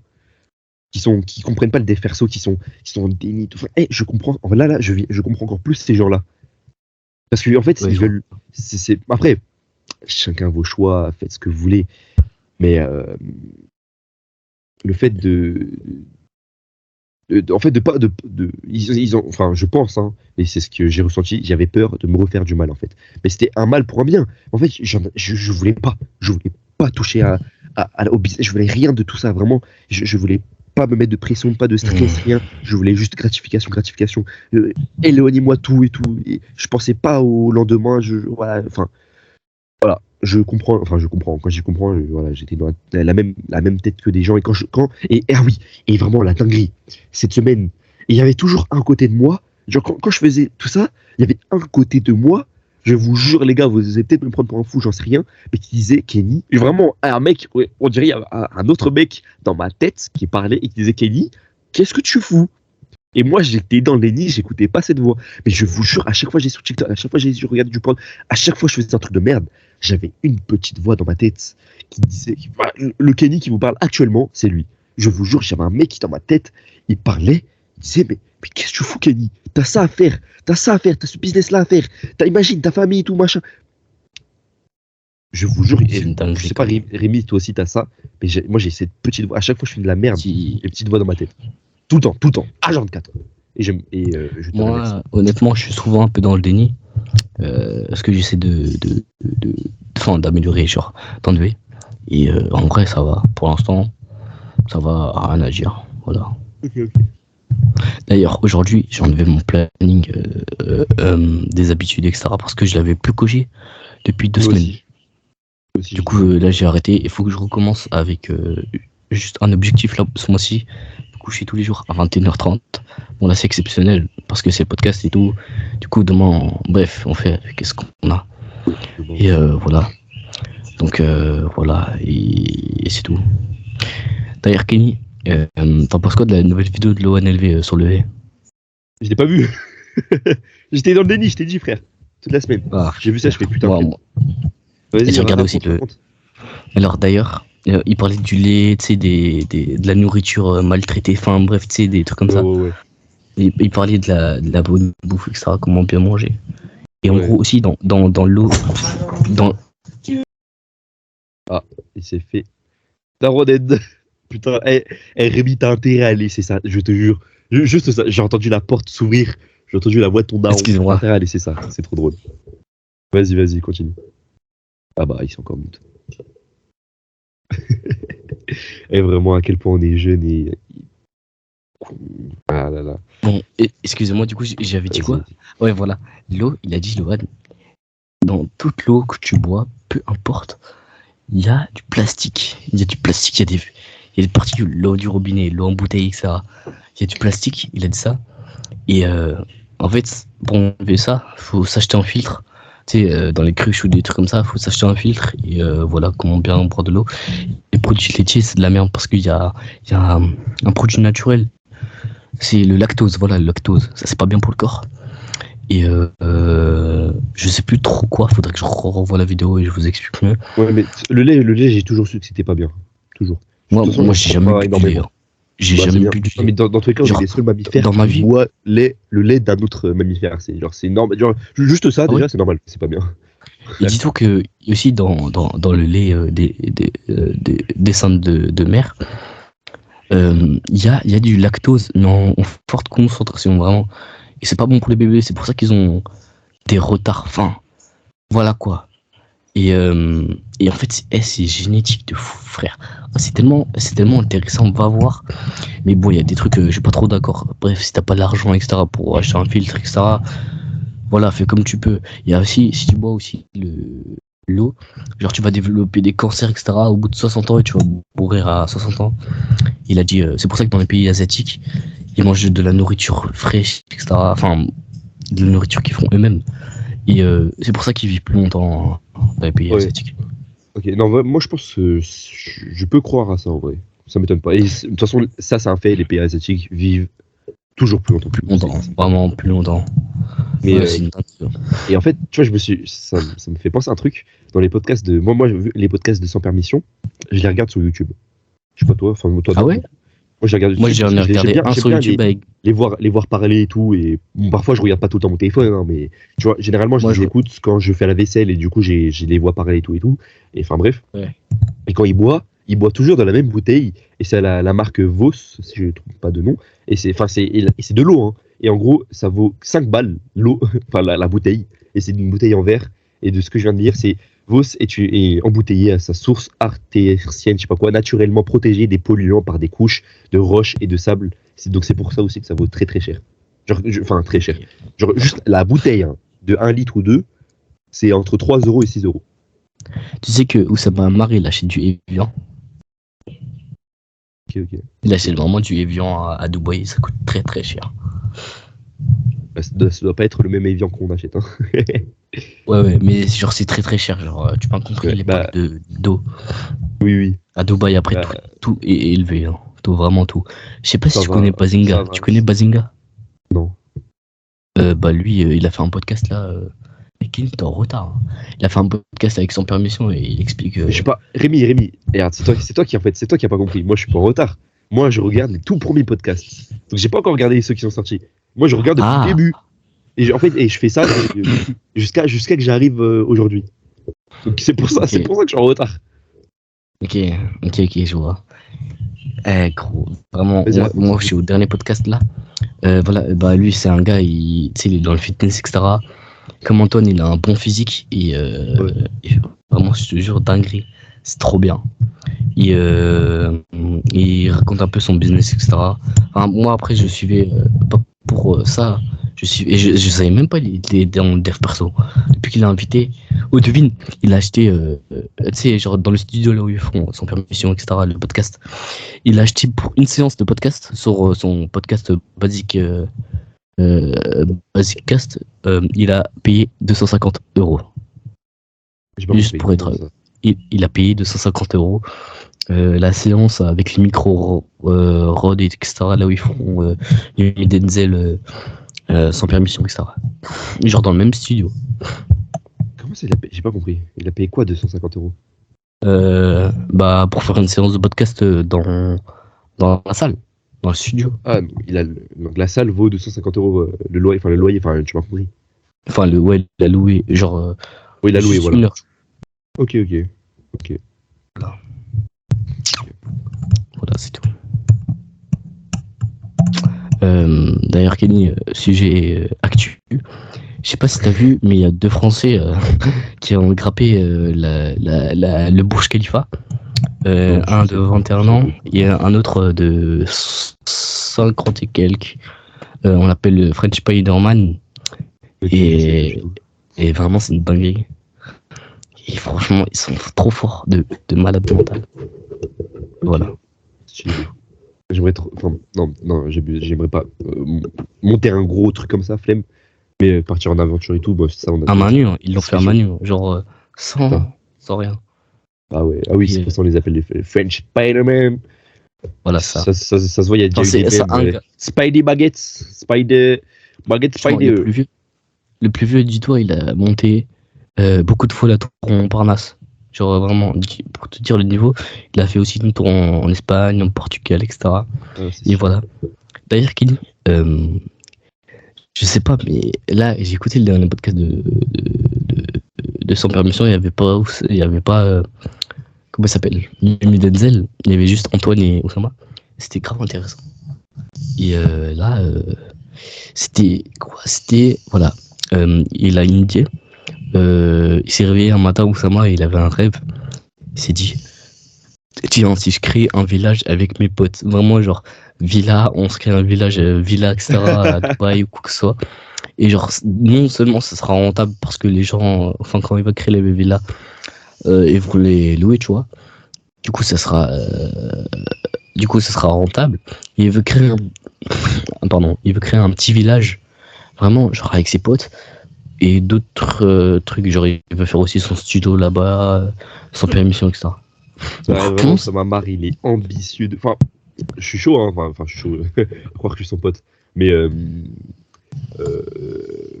qui comprennent pas le dev perso, qui sont en déni. Enfin, je comprends. Là, je comprends encore plus ces gens-là. Parce que en fait, ils veulent. Après, chacun vos choix, faites ce que vous voulez. Mais le fait en fait, de pas, ils ont, enfin, je pense, hein, et c'est ce que j'ai ressenti, j'avais peur de me refaire du mal, en fait. Mais c'était un mal pour un bien. En fait, je voulais pas toucher au business, je voulais rien de tout ça, vraiment. Je voulais pas me mettre de pression, pas de stress, rien. Je voulais juste gratification. Éloignez-moi tout et tout. Et je pensais pas au lendemain, voilà, enfin, voilà. Je comprends. Quand j'y comprends, voilà, j'étais dans la même tête que des gens. Et ah oui, et vraiment la dinguerie. Cette semaine, il y avait toujours un côté de moi. Genre, quand je faisais tout ça, il y avait un côté de moi. Je vous jure, les gars, vous allez peut-être me prendre pour un fou, j'en sais rien. Mais qui disait Kenny. Et vraiment, un mec, ouais, on dirait, il y a un autre mec dans ma tête qui parlait et qui disait Kenny, qu'est-ce que tu fous? Et moi, j'étais dans le nid, j'écoutais pas cette voix. Mais je vous jure, à chaque fois que j'ai sur TikTok, à chaque fois que j'ai regardé du porn, à chaque fois que je faisais un truc de merde, j'avais une petite voix dans ma tête qui disait, voilà, le Kenny qui vous parle actuellement, c'est lui. Je vous jure, j'avais un mec qui dans ma tête, il parlait, il disait, mais qu'est-ce que tu fous, Kenny? T'as ça à faire, t'as ce business-là à faire. Imagine ta famille et tout, machin. Je vous jure, je sais pas, Rémi, toi aussi t'as ça, mais moi j'ai cette petite voix. À chaque fois, je fais de la merde, une petite voix dans ma tête. Tout le temps, H24. Et je te Moi, remercie. honnêtement, je suis souvent un peu dans le déni. Parce que j'essaie d'améliorer, genre, d'enlever. Et en vrai, ça va. Pour l'instant, ça va, rien à dire. Voilà. Ok. D'ailleurs, aujourd'hui, j'ai enlevé mon planning des habitudes, etc. parce que je l'avais plus coché depuis 2 semaines. Du coup, là, j'ai arrêté. Il faut que je recommence avec juste un objectif là, ce mois-ci. Coucher tous les jours à 21h30. Bon, là, c'est exceptionnel parce que c'est podcast et tout. Du coup, demain, bref, on fait avec ce qu'on a. Et voilà. Donc, voilà. Et c'est tout. D'ailleurs, Kenny, t'en penses quoi de la nouvelle vidéo de l'ONLV sur le haie? Je l'ai pas vu. J'étais dans le déni, je t'ai dit, frère. Toute la semaine. J'ai vu ça, je fais putain. Moi. Vas-y, j'ai regardé aussi le. Alors, d'ailleurs. Il parlait du lait, tu sais, de la nourriture maltraitée, enfin bref, tu sais, des trucs comme ça. Ouais. Et il parlait de la bonne bouffe, etc., comment bien manger. Et en gros aussi, dans l'eau, Ah, il s'est fait Daroned. Putain, Rémi, t'as intérêt à aller, c'est ça, je te jure. Juste ça, j'ai entendu la porte s'ouvrir, j'ai entendu la voix de ton daron. Excuse-moi. T'as intérêt à aller, c'est ça, c'est trop drôle. Vas-y, continue. Ah bah, ils sont encore mute. Et vraiment, à quel point on est jeune et. Ah là là. Bon, excusez-moi, du coup, j'avais dit quoi? Ouais, voilà. L'eau, il a dit, Lohan, dans toute l'eau que tu bois, peu importe, il y a du plastique. Il y a des particules, l'eau du robinet, l'eau en bouteille, etc. Il y a du plastique, il a dit ça. Et en fait, pour enlever ça, faut s'acheter un filtre. Tu sais, dans les cruches ou des trucs comme ça, faut s'acheter un filtre. Et voilà comment bien boire de l'eau. Les produits laitiers, c'est de la merde parce qu'il y a un produit naturel. C'est le lactose, voilà, le lactose. Ça, c'est pas bien pour le corps. Et je sais plus trop quoi, faudrait que je revoie la vidéo et je vous explique mieux. Ouais, mais le lait, j'ai toujours su que c'était pas bien. Toujours. Moi, j'ai jamais bu du lait. J'ai jamais bu du lait. Mais dans tous les cas, on est les seuls mammifères dans ma vie. qui boivent le lait d'un autre mammifère. C'est normal. Genre, juste ça, déjà, c'est normal. C'est pas bien. Et dis-toi que aussi dans le lait des seins de mère, il y a du lactose, mais en forte concentration, vraiment. Et c'est pas bon pour les bébés, c'est pour ça qu'ils ont des retards. Enfin, voilà quoi. Et en fait, c'est génétique de fou, frère. C'est tellement intéressant, va voir. Mais bon, il y a des trucs, je suis pas trop d'accord. Bref, si t'as pas l'argent, etc., pour acheter un filtre, etc., voilà, fais comme tu peux. Il y a aussi, si tu bois aussi l'eau, genre tu vas développer des cancers, etc., au bout de 60 ans et tu vas mourir à 60 ans. Il a dit, c'est pour ça que dans les pays asiatiques, ils mangent de la nourriture fraîche, etc., enfin, de la nourriture qu'ils font eux-mêmes. Et c'est pour ça qu'ils vivent plus longtemps dans les pays asiatiques. Ok, non, moi je pense que je peux croire à ça en vrai. Ça m'étonne pas. Et de toute façon, ça c'est un fait, les pays asiatiques vivent toujours plus longtemps. Vraiment plus longtemps. Mais et en fait, tu vois, ça me fait penser à un truc dans les podcasts de moi les podcasts de Sans Permission, je les regarde sur YouTube. Je sais pas toi, toi. Ah ouais. Moi j'ai regardé. Moi j'ai regardé un sur YouTube avec les voir parler et tout, et bon, parfois je regarde pas tout le temps mon téléphone, hein, mais tu vois, généralement je les écoute quand je fais la vaisselle et du coup je les vois parler et tout, et enfin bref. Ouais. Et quand ils boivent, il boit toujours dans la même bouteille, et c'est la marque Vos, si je ne trompe pas de nom, et c'est de l'eau, hein. Et en gros, ça vaut 5 balles, l'eau, enfin la bouteille, et c'est une bouteille en verre, et de ce que je viens de dire, c'est Vos est embouteillé à sa source artésienne, je sais pas quoi, naturellement protégée des polluants par des couches de roches et de sable. Donc c'est pour ça aussi que ça vaut très très cher. Enfin, très cher. Genre, juste la bouteille, hein, de 1 litre ou 2, c'est entre 3 euros et 6 euros. Tu sais que Oussama Ammar, il achète du Evian. Ok. Il achète vraiment du Evian à Dubaï, ça coûte très très cher. Bah, ça doit pas être le même Evian qu'on achète, hein. Ouais, mais genre c'est très très cher. Genre, tu m'as compris Ouais, les bah, packs d'eau oui. à Dubaï, après Bah, tout est élevé. Hein. Tout, vraiment tout. Je sais pas si ça tu va, connais ça Bazinga. va. Tu connais Bazinga? Non. Bah lui, il a fait un podcast là. Mais Kenny, t'es en retard. Hein. Il a fait un podcast avec son permission et il explique. Je sais pas, Rémi, regarde, c'est toi qui a pas compris. Moi, je suis pas en retard. Moi, je regarde les tout premiers podcasts. Donc, j'ai pas encore regardé ceux qui sont sortis. Moi, je regarde depuis le début. Et je fais ça jusqu'à que j'arrive aujourd'hui. Donc, c'est pour ça que je suis en retard. Ok, je vois. Gros, vraiment, Vas-y, moi, je suis au dernier podcast là. Voilà, bah lui, c'est un gars, tu sais, il est dans le fitness, etc. Comme Antoine, il a un bon physique et, et vraiment, je te jure, dinguerie. C'est trop bien. Il raconte un peu son business, etc. Enfin, moi, après, je suivais pas pour ça. Je savais même pas il était dans le dev perso. Depuis qu'il a invité, devine, il a acheté, tu sais, genre dans le studio là où ils font sans permission, etc. Le podcast. Il a acheté pour une séance de podcast sur son podcast Basic Cast. Il a payé 250 €. J'ai pas Juste compris. pour être. Il a payé 250 €. La séance avec les micros Rode, etc. Là où ils font Denzel sans permission, etc. Genre dans le même studio. Comment ça, j'ai pas compris. Il a payé quoi, 250 €? Bah pour faire une séance de podcast dans la salle, dans le studio. Ah, donc la salle vaut 250 € le loyer, enfin, tu m'as compris. Enfin, il a loué, genre. Oui, il a loué, juste voilà. une heure. Ok. Voilà, c'est tout. D'ailleurs, Kenny, sujet actu. Je sais pas si t'as vu, mais il y a 2 Français qui ont grappé le Burj Khalifa. Un de 21 ans et un autre de 50 et quelques. On l'appelle le French Spider-Man. Et vraiment, c'est une dinguerie. Et franchement, ils sont trop forts de malade mental. Voilà. J'aimerais trop. Enfin, non, j'aimerais pas monter un gros truc comme ça, flemme. Mais partir en aventure et tout, bah, ça, on a. À main nue, hein. Ils l'ont fait à main nue, genre sans rien. Ah ouais, ah oui, c'est pour ça on les appelle les French Spider-Man. Voilà ça. Ça se voit, il y a déjà eu des mêmes. Spidey Baguettes, Spider. Le plus vieux, dis-toi, il a monté beaucoup de fois la tour Montparnasse. Genre vraiment, pour te dire le niveau, il a fait aussi une tour en Espagne, en Portugal, etc. Et voilà. D'ailleurs, Kenny, je sais pas, mais là, j'ai écouté le dernier podcast de Sans Permission, il y avait pas comment ça s'appelle, Yumi Denzel, il y avait juste Antoine et Oussama. C'était grave intéressant. Et là, c'était quoi? C'était, voilà, il a une idée. Il s'est réveillé un matin, Oussama, et il avait un rêve. Il s'est dit, tiens, si je crée un village avec mes potes, vraiment genre villa, on se crée un village, villa, etc. à Dubaï ou quoi que ce soit. Et genre, non seulement ça sera rentable parce que les gens, enfin, quand il va créer les villas, ils vont les louer, tu vois. Du coup, ça sera rentable. Et il veut créer un petit village, vraiment, genre avec ses potes. Et d'autres trucs, genre il veut faire aussi son studio là-bas, sans permission, etc. Ouais, vraiment, ça m'a marre, il est ambitieux. Enfin, je suis chaud, hein. Enfin, je suis chaud à croire que je suis son pote. Mais je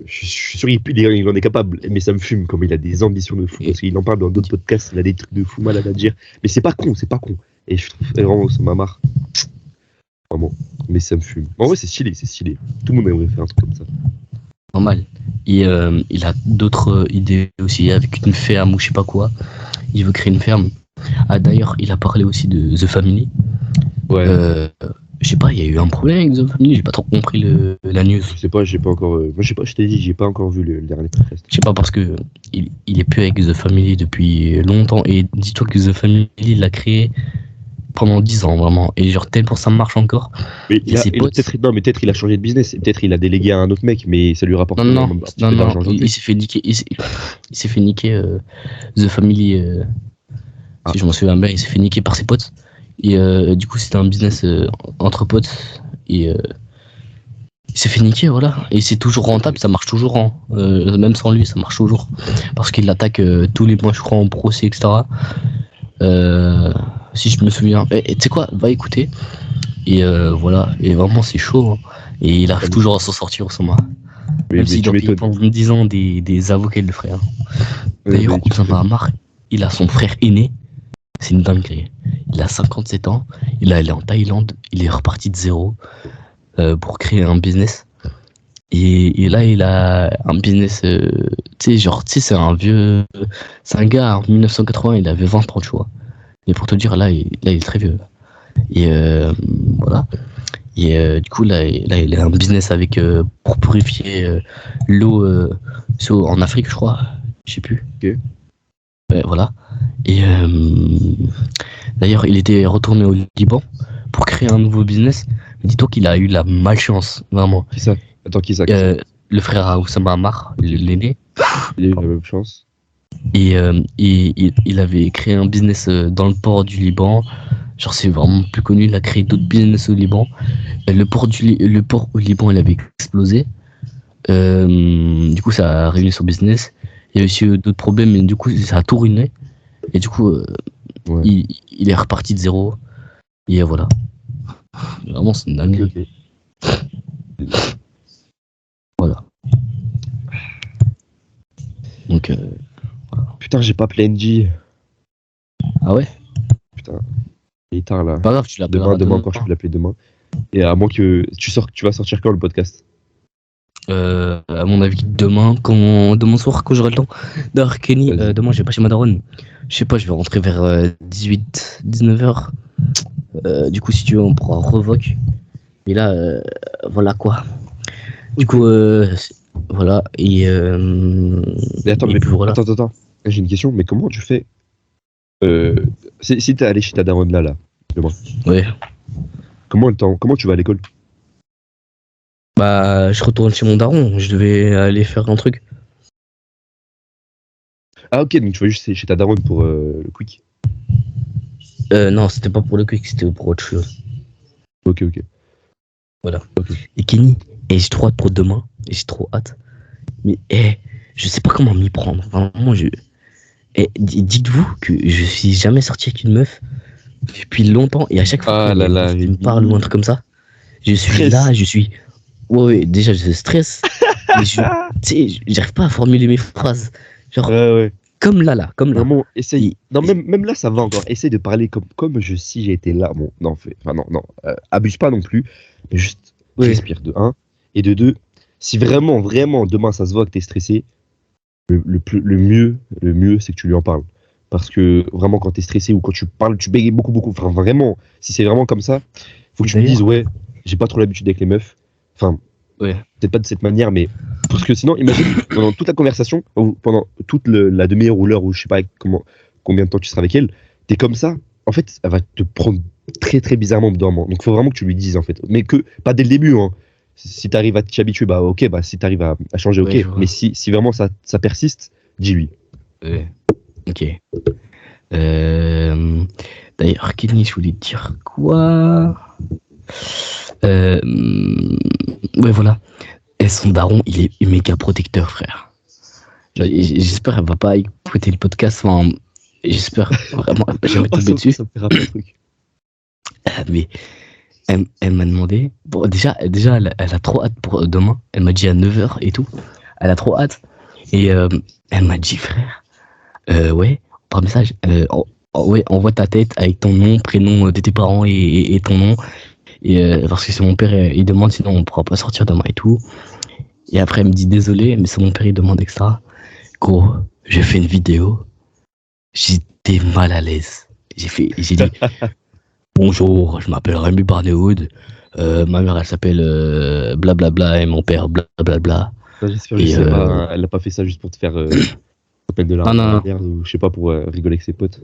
suis sûr qu'il en est capable. Mais ça me fume comme il a des ambitions de fou. Parce qu'il en parle dans d'autres podcasts, il a des trucs de fou malade à dire. Mais c'est pas con. Et je trouve vraiment, ça m'a marre. Vraiment. Mais ça me fume. En vrai, c'est stylé. Tout le monde aimerait faire un truc comme ça. Normal. Et il a d'autres idées aussi, avec une ferme ou je sais pas quoi. Il veut créer une ferme. Ah, d'ailleurs, il a parlé aussi de The Family. Ouais. Je sais pas, il y a eu un problème avec The Family, j'ai pas trop compris la news. Je sais pas, j'ai pas encore. Moi, je sais pas, je t'ai dit, j'ai pas encore vu le dernier podcast. Je sais pas parce que il est plus avec The Family depuis longtemps. Et dis-toi que The Family, il l'a créé pendant 10 ans, vraiment. Et genre, tellement ça marche encore. Mais Et ses potes. peut-être il a changé de business. Peut-être il a délégué à un autre mec, mais ça lui rapporte Non, non, un petit non, peu non, d'argent il aujourd'hui. s'est fait niquer. Il s'est fait niquer The Family. Ah. Si je m'en souviens bien, il s'est fait niquer par ses potes. Et du coup, c'était un business entre potes. Et il s'est fait niquer, voilà. Et c'est toujours rentable, ça marche toujours. Hein. Même sans lui, ça marche toujours. Parce qu'il attaque tous les mois, je crois, en procès, etc. Si je me souviens. Et tu sais quoi, va écouter. Et voilà. Et vraiment, c'est chaud. Hein. Et il arrive toujours à s'en sortir, Oussama. Même s'il tu doit payer m'étonnes. pendant 10 ans des avocats, il le ferait. Hein. D'ailleurs, Mais tu Oussama m'étonnes. Hamar, il a son frère aîné. C'est une dinguerie. Il a 57 ans. Il est allé en Thaïlande. Il est reparti de zéro pour créer un business. Et là, il a un business. Tu sais, c'est un vieux. C'est un gars en 1980, il avait 20 ans, tu vois. Et pour te dire, là, il est très vieux. Et voilà. Et du coup, là, il a un business avec. Pour purifier l'eau en Afrique, je crois. Je sais plus. Ok. Ouais, voilà. Et d'ailleurs, il était retourné au Liban pour créer un nouveau business. Mais dis-toi qu'il a eu la malchance, vraiment. Qui ça? Attends, qui ça? Qui ça? Le frère à Oussama Ammar, Ok. l'aîné, Il a eu la même chance. et il avait créé un business dans le port du Liban. Genre, c'est vraiment plus connu. Il a créé d'autres business au Liban. Le port au Liban, il avait explosé. Du coup, ça a ruiné son business. Il y a aussi d'autres problèmes, mais du coup, ça a tout ruiné. Et du coup, Ouais. il est reparti de zéro. Et voilà. Vraiment, c'est une Ok, dinguerie. ok. Voilà. Donc, Putain, j'ai pas appelé NJ. ah ouais? Putain, il est tard là. Pas grave, tu l'appelleras Demain encore, je peux l'appeler demain. Et à moins que tu vas sortir quand le podcast? À mon avis, demain soir, quand j'aurai le temps. D'ailleurs, Kenny, Vas-y. demain, je vais pas chez ma daronne. Je sais pas, je vais rentrer vers 18, 19h. Du coup, si tu veux, on pourra revoque. Et là, voilà quoi. Du coup, voilà. Et, Mais attends, et puis voilà. attends. J'ai une question, mais comment tu fais si t'es allé chez ta daronne là, demain, Ouais. comment tu vas à l'école? Bah, je retourne chez mon daron. Je devais aller faire un truc. Ah ok, donc tu vas juste chez ta daronne pour le quick. Non, c'était pas pour le quick, c'était pour autre chose. Ok. Voilà. Ok. Et Kenny, j'ai trop hâte pour demain. Et j'ai trop hâte. Mais, je sais pas comment m'y prendre. Vraiment, dites-vous que je suis jamais sorti avec une meuf depuis longtemps. Et à chaque fois Ah qu'il y là a une là, meuf qui me Rémi. parle ou un truc comme ça, je suis Stress. là, Ouais, déjà, je stresse. Mais tu sais, j'arrive pas à formuler mes phrases. Genre, Ouais. comme là. Vraiment, essaye. Et- Non, même là, ça va encore. Essaye de parler comme si j'étais là. Bon, non, non. Abuse pas non plus. Mais juste Ouais. respire de 1. Et de 2, si vraiment, demain, ça se voit que t'es stressé, le mieux, c'est que tu lui en parles. Parce que vraiment, quand t'es stressé ou quand tu parles, tu bégayes beaucoup. Enfin, vraiment, si c'est vraiment comme ça, faut que tu me dises, ouais, j'ai pas trop l'habitude avec les meufs. Enfin, Ouais. peut-être pas de cette manière, mais parce que sinon, imagine, pendant toute la conversation, ou pendant toute la demi-heure ou l'heure, ou je sais pas combien de temps tu seras avec elle, t'es comme ça, en fait, elle va te prendre très très bizarrement au bout d'un moment. Donc, il faut vraiment que tu lui dises, en fait. Mais pas dès le début, hein. Si t'arrives à t'y habituer, bah ok, bah si t'arrives à changer, ok. Ouais, je vois. Mais si vraiment ça persiste, dis-lui. Ouais. Ok. D'ailleurs, Kenny, je voulais te dire quoi? Ouais, voilà. Et son daron, il est méga protecteur, frère. J'espère qu'elle va pas écouter le podcast. Enfin, j'espère vraiment. J'aimerais Oh, tomber dessus. ça me fait rappeler un truc. Mais elle m'a demandé. Bon, déjà elle a trop hâte pour demain. Elle m'a dit à 9h et tout. Elle a trop hâte. Et elle m'a dit, frère, ouais, par message, ouais, envoie ta tête avec ton nom, prénom de tes parents et ton nom. Et parce que c'est mon père, il demande, sinon on pourra pas sortir demain et tout. Et après, elle me dit désolé, mais c'est mon père, il demande extra. Gros, j'ai fait une vidéo. J'étais mal à l'aise. J'ai dit bonjour, je m'appelle Rémi Barnéwood. Ma mère, elle s'appelle blablabla et mon père blablabla. Ça, j'espère Et juste elle a pas fait ça juste pour te faire appel de la non, non, merde ou je sais pas pour rigoler avec ses potes.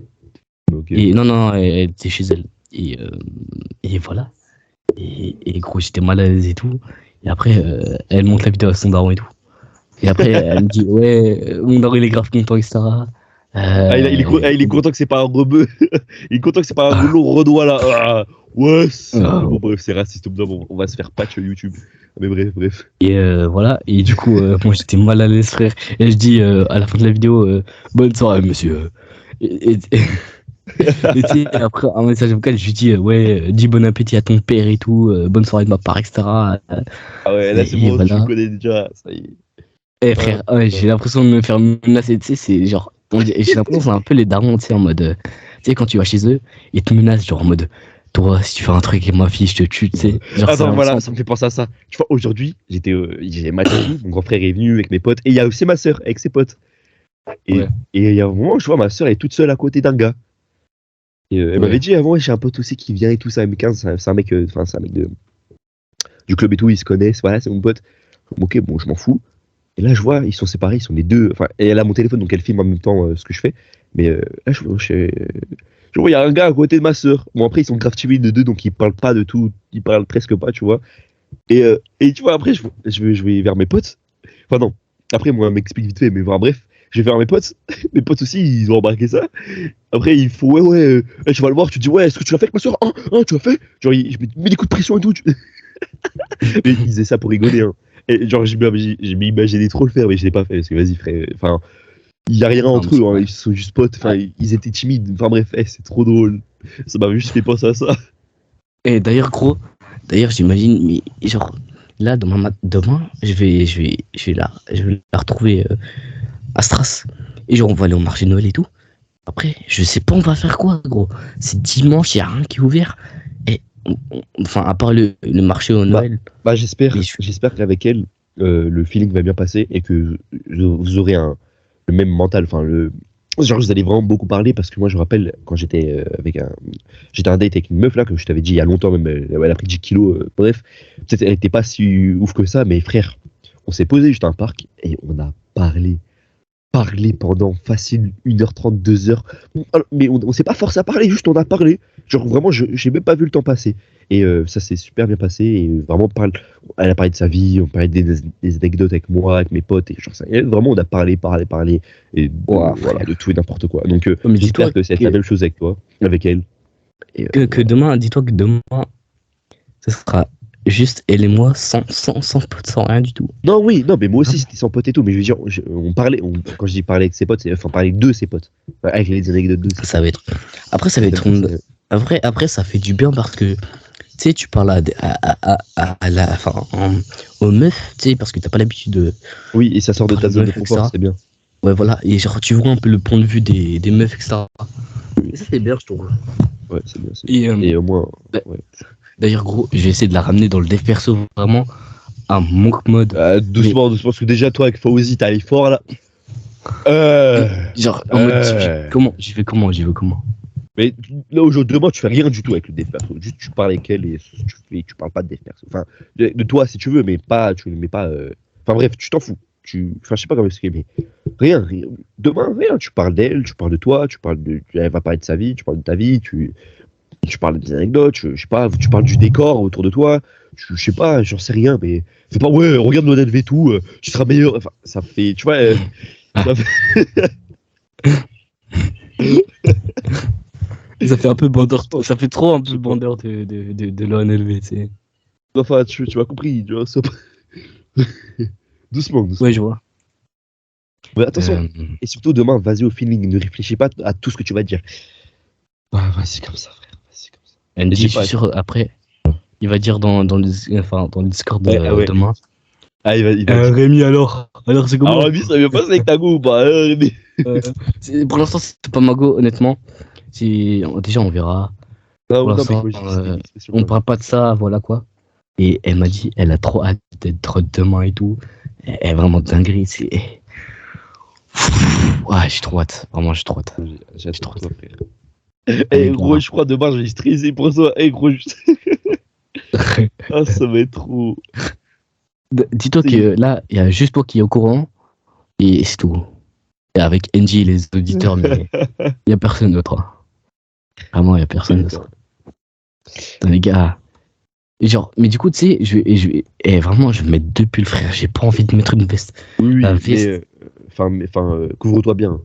Mais ok. et non, elle était chez elle. Et voilà. Et gros, j'étais mal à l'aise et tout. Et après, elle monte la vidéo à son daron et tout. Et après, elle me dit, ouais, mon daron, il est grave content, etc. Il est content que c'est pas un rebeu. Il est content que c'est pas un long renois là. Ah, ouais. Bon, bref, c'est raciste. Bon, on va se faire patch YouTube. Mais bref. Et voilà. Et du coup, moi, j'étais mal à l'aise, frère. Et je dis à la fin de la vidéo, bonne soirée, monsieur. Et tu sais, après, un message vocal, je lui dis, ouais, dis bon appétit à ton père et tout, bonne soirée de ma part, etc. Ah ouais, là c'est Et bon, voilà. tu le connais déjà. Ça y est. Eh frère, ouais, j'ai l'impression de me faire menacer, tu sais, c'est genre, j'ai l'impression que c'est un peu les darons, tu sais, en mode, tu sais, quand tu vas chez eux, ils te menacent, genre en mode, toi, si tu fais un truc avec ma fille, je te tue, tu sais. Genre, Attends, voilà, ça me fait penser à ça. Tu vois, aujourd'hui, j'ai match et tout, mon grand frère est venu avec mes potes, et il y a aussi ma soeur avec ses potes. Et Ouais. il y a un moment, je vois ma soeur, elle est toute seule à côté d'un gars. Et elle Ouais. m'avait dit avant, j'ai un pote aussi qui vient et tout ça, M15, c'est un mec, c'est un mec du club et tout, ils se connaissent, voilà, c'est mon pote. Ok, bon, je m'en fous. Et là, je vois, ils sont séparés, ils sont les deux. Enfin, et elle a mon téléphone, donc elle filme en même temps ce que je fais. Mais là, je vois, il y a un gars à côté de ma soeur. Bon, après, ils sont grave timides de deux, donc ils parlent pas de tout. Ils parlent presque pas, tu vois. Et tu vois, après, je vais vers mes potes. Enfin, non. Après, moi, m'explique vite fait, mais enfin, bref. Je vais vers mes potes. Mes potes aussi, ils ont remarqué ça. Après, il faut, tu vas le voir, tu dis, ouais, est-ce que tu l'as fait avec ma soeur? Tu l'as fait? Genre, je mets des coups de pression et tout. Mais ils faisaient ça pour rigoler, hein. Et genre, j'ai imaginé trop le faire, mais je l'ai pas fait, parce que vas-y, frère. Enfin, il y a rien entre eux, hein, ils sont juste potes, enfin, ils étaient timides. Enfin, bref, c'est trop drôle. Ça m'a juste fait penser à ça. Et d'ailleurs, gros, j'imagine, mais genre, là, demain, je vais la retrouver à Stras. Et genre, on va aller au marché de Noël et tout. Après, je sais pas, on va faire quoi, gros. C'est dimanche, il y a rien qui est ouvert. Et, enfin, à part le marché au Noël. Bah, j'espère Mais qu'avec elle, le feeling va bien passer et que vous aurez le même mental. Enfin, genre, vous allez vraiment beaucoup parler parce que moi, je me rappelle quand j'étais j'étais un date avec une meuf là, que je t'avais dit il y a longtemps, même elle a pris 10 kilos. Bref, peut-être elle était pas si ouf que ça, mais frère, on s'est posé juste à un parc et on a parlé pendant facile 1h30, 2h. Mais on s'est pas forcé à parler, juste on a parlé. Genre vraiment, j'ai même pas vu le temps passer. Et ça s'est super bien passé. Et vraiment, elle a parlé de sa vie, on parlait des anecdotes avec moi, avec mes potes. Et genre, vraiment, on a parlé. Et Ouah, voilà, de tout et n'importe quoi. Donc, mais j'espère dis-toi que ça va être la même chose avec toi, avec elle. Et, que demain, dis-toi que demain, ce sera juste elle et moi sans pote, sans rien du tout. Non, oui, non, mais moi aussi, c'était sans pote et tout. Mais je veux dire, on parlait, quand je dis parler avec ses potes, c'est enfin parler de ses potes. Avec les anecdotes de ses Ça va être. Après, ça va être. Après, ça fait du bien parce que, tu sais, tu parles aux meufs, tu sais, parce que t'as pas l'habitude de. Oui, et ça sort de ta zone de confort, etc. c'est bien. Ouais, voilà. Et genre, tu vois un peu le point de vue des meufs, etc. Et ça, c'est bien, je trouve. Ouais, c'est bien. Et au moins. Ouais. D'ailleurs, gros, je vais essayer de la ramener dans le dev perso vraiment à monk mode. Doucement, parce que déjà, toi, avec Fauzi, t'es allé fort là. Genre, en mode, comment j'y vais comment. Mais là, aujourd'hui, demain, tu fais rien du tout avec le dev perso. Juste, tu parles avec elle et tu parles pas de dev perso. Enfin, de toi, si tu veux, mais pas. Enfin, bref, tu t'en fous. Enfin, je sais pas comment expliquer, mais rien. Demain, rien. Tu parles d'elle, tu parles de toi, elle va parler de sa vie, tu parles de ta vie, tu parles des anecdotes, je sais pas, tu parles du décor autour de toi, je sais pas, j'en sais rien, mais fais pas, ouais, regarde mon et tout, tu seras meilleur. Enfin, ça fait, tu vois, ça fait. Ça fait un peu bandeur, ça fait trop un peu bandeur de l'ONLV, tu sais. Enfin, tu m'as compris, tu vois, doucement. Ouais, je vois. Mais attention, et surtout demain, vas-y au feeling, ne réfléchis pas à tout ce que tu vas dire. Ah, vas-y comme ça, frère, vas-y comme ça. NJ, je suis sûr, après, il va dire dans le Discord demain. Ah, il va Rémi, alors c'est comment? Ah, Rémi, ça vient passer avec ta go ou pas, Rémi? Pour l'instant, c'est pas ma go, honnêtement. Déjà, on verra. Non, Pour l'instant, on parle pas de ça, voilà quoi. Et elle m'a dit, elle a trop hâte d'être demain et tout. Elle est vraiment dinguerie, c'est. Ouais, j'ai trop hâte. Vraiment, j'ai trop hâte. J'ai trop hâte, frère. Eh gros, je crois demain je vais stresser pour ça. Eh gros, ah, ça va être trop. Dis-toi que là, il y a juste toi qui est au courant et c'est tout. Et avec NJ et les auditeurs, mais il n'y a personne d'autre. Hein. Vraiment, il n'y a personne d'autre. Putain, les gars. Genre, mais du coup, tu sais, vraiment, je vais mettre 2 pulls, frère. J'ai pas envie de mettre une veste. Oui, La veste. couvre-toi bien.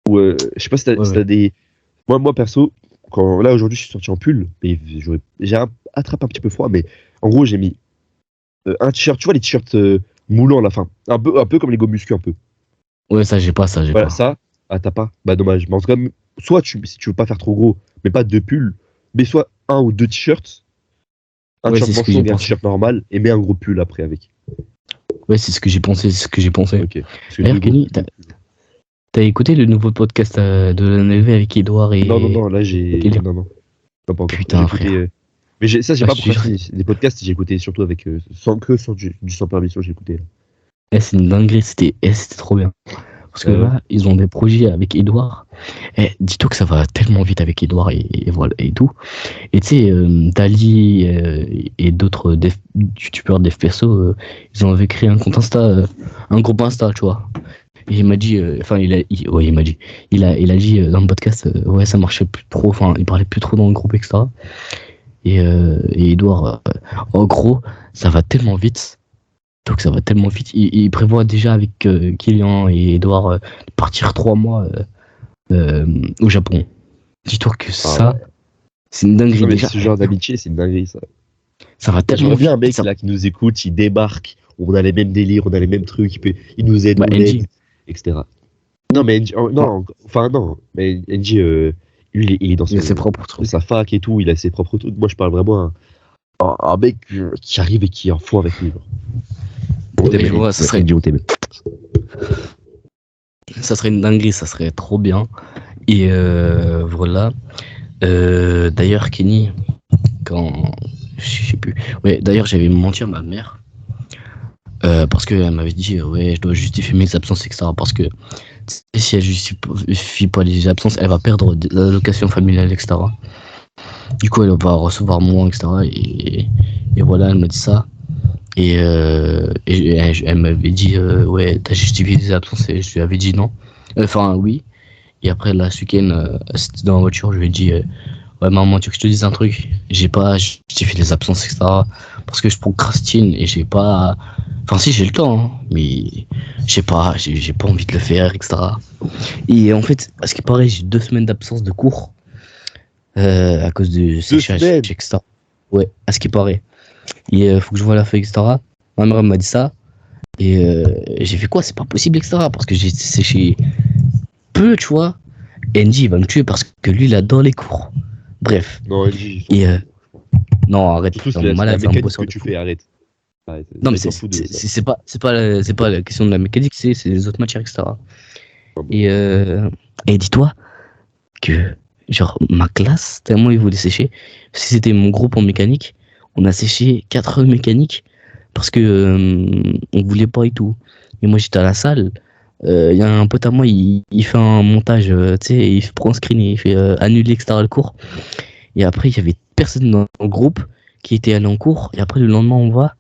Ou je sais pas si t'as des. Moi perso, là aujourd'hui je suis sorti en pull, et j'ai attrapé un petit peu froid, mais en gros j'ai mis un t-shirt, tu vois les t-shirts moulants à la fin, un peu comme les gomuscu un peu. Ouais, ça, j'ai pas, ça, j'ai Voilà, pas. ça, t'as pas, bah dommage. Mais en tout cas, soit si tu veux pas faire trop gros, mais pas 2 pulls, mais soit 1 ou 2 t-shirts, un Ouais, t-shirt c'est ce que manche j'ai longue et un pensé. t-shirt normal, et mets un gros pull après avec. Ouais, c'est ce que j'ai pensé, c'est ce que j'ai pensé. Ok. Parce que D'ailleurs, deux gros Kenny, pulls- t'as écouté le nouveau podcast de la NLV avec Edouard et. Non, là j'ai. et les- Non, pas encore. J'ai Putain, écouté. frère. Mais j'ai Ah, pas je te jure, procrastiné. Les podcasts, j'ai écouté surtout avec. Sans du sans permission, j'ai écouté. c'est une dinguerie, c'était trop bien. Parce que là, ils ont des projets avec Edouard. Dis-toi que ça va tellement vite avec Edouard et voilà et tout. Et tu sais, Dali et d'autres youtubeurs d'FPSO, ils avaient créé un compte Insta, un groupe Insta, tu vois. Et il m'a dit, ouais, il m'a dit, il a dit dans le podcast, ouais, ça marchait plus trop, enfin, il parlait plus trop dans le groupe, etc. Et Edouard, en gros, ça va tellement vite. Donc ça va tellement vite. Il prévoit déjà avec Kylian et Edouard de partir 3 mois au Japon. Dis-toi que ça, c'est une dinguerie Non, mais déjà. ce genre d'amitié, c'est une dinguerie, ça. Ça va tellement J'aimerais bien un vite. mec là qui nous écoute, il débarque, on a les mêmes délires, on a les mêmes trucs, il nous aide, Bah, on NJ. l'aide, etc. Non, mais non, enfin non, mais NJ, lui, il est dans Il a ses propres trucs. sa fac et tout, il a ses propres trucs. Moi, je parle vraiment à un mec qui arrive et qui est en fond avec lui. Ouais, je vois, ça serait une dinguerie, ça serait trop bien. Et voilà. D'ailleurs, Kenny, quand. Je sais plus. Ouais, d'ailleurs, j'avais menti à ma mère. Parce qu'elle m'avait dit, ouais, je dois justifier mes absences, etc. Parce que si elle justifie pas les absences, elle va perdre l'allocation familiale, etc. Du coup, elle va recevoir moins, etc. Et voilà, elle m'a dit ça. Et elle m'avait dit, ouais, t'as justifié tes absences. Et je lui avais dit non. Enfin, oui. Et après, là, ce week-end, c'était dans la voiture, je lui ai dit, ouais, maman, tu veux que je te dise un truc? J'ai fait les absences, etc. Parce que je procrastine et j'ai pas. Enfin, si, j'ai le temps, hein, mais j'ai pas envie de le faire, etc. Et en fait, à ce qui paraît, j'ai 2 semaines d'absence de cours à cause du séchage, semaines etc. Ouais, à ce qui paraît. Et faut que je vois la feuille, etc. Ma mère m'a dit ça. Et j'ai fait quoi? C'est pas possible, etc. Parce que j'ai séché peu, tu vois. NJ, il va me tuer parce que lui, il adore les cours. Bref. Non, NJ, Et non, arrête. surtout C'est c'est un la malade, c'est un mécanique bosseur que de tu fou. fais, arrête. Non, mais Je m'en fous de ça. c'est pas la question de la mécanique, c'est les autres matières, etc. Ah bon. Et dis-toi que, genre, ma classe, tellement ils voulaient sécher, si c'était mon groupe en mécanique, on a séché 4 heures de mécanique parce que on voulait pas et tout. Et moi, j'étais à la salle. Il y a un pote à moi, il fait un montage, tu sais, il prend un screen et il fait annuler, etc. le cours. Et après, il y avait personne dans le groupe qui était allé en cours. Et après, le lendemain, on va.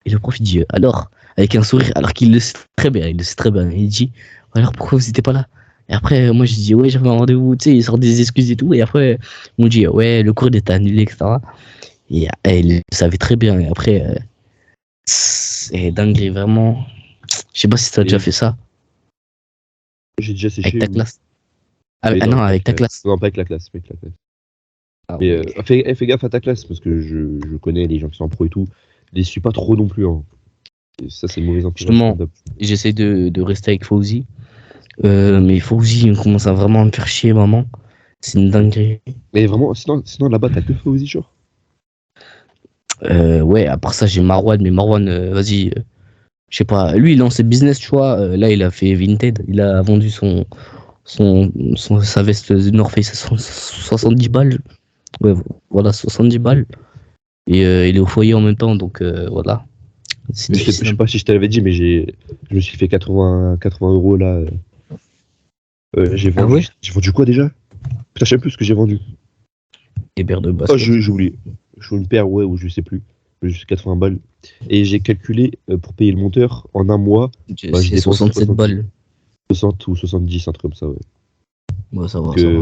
Et le prof, il dit, alors, avec un sourire, alors qu'il le sait très bien, il le sait très bien. Il dit, alors pourquoi vous n'étiez pas là? Et après, moi, je dis, ouais, j'avais un rendez-vous, tu sais, il sort des excuses et tout. Et après, on me dit, ouais, le cours il était annulé, etc. Et il le savait très bien. Et après, c'est dingue, vraiment. Je sais pas si tu as déjà fait ça J'ai déjà avec séché, ta oui. classe. Mais Non, pas avec ta classe. Non, pas avec la classe, pas avec la classe. Ah, Mais ouais. fais gaffe à ta classe, parce que je connais les gens qui sont en pro et tout. Je les suis pas trop non plus. Hein. Et ça, c'est une mauvaise entourage. Justement, j'essaie de rester avec Fauzi. Mais Fauzi, il commence à vraiment me faire chier, maman. C'est une dinguerie. Mais vraiment, sinon là-bas, t'as que Fauzi, genre. Ouais, après ça, j'ai Marwan, mais Marwan, vas-y, je sais pas. Lui, il lance ses business, tu vois. Là, il a fait Vinted. Il a vendu sa veste de North Face à 70 balles. Ouais, voilà, 70 balles. Et il est au foyer en même temps, donc voilà. C'est Je sais difficile. pas si je te l'avais dit, mais je me suis fait 80 € là. Ah ouais? J'ai vendu quoi déjà? Putain, je sais plus ce que j'ai vendu. Des paires de Ah, baskets. j'ai oublié. Je suis une paire, ouais, ou je sais plus. Mais juste 80 balles. Et j'ai calculé pour payer le monteur en un mois. Bah, j'ai C'est dépensé 67 balles. 60 ou 70, un truc comme ça, ouais. Ouais, ça va, Donc, ça va.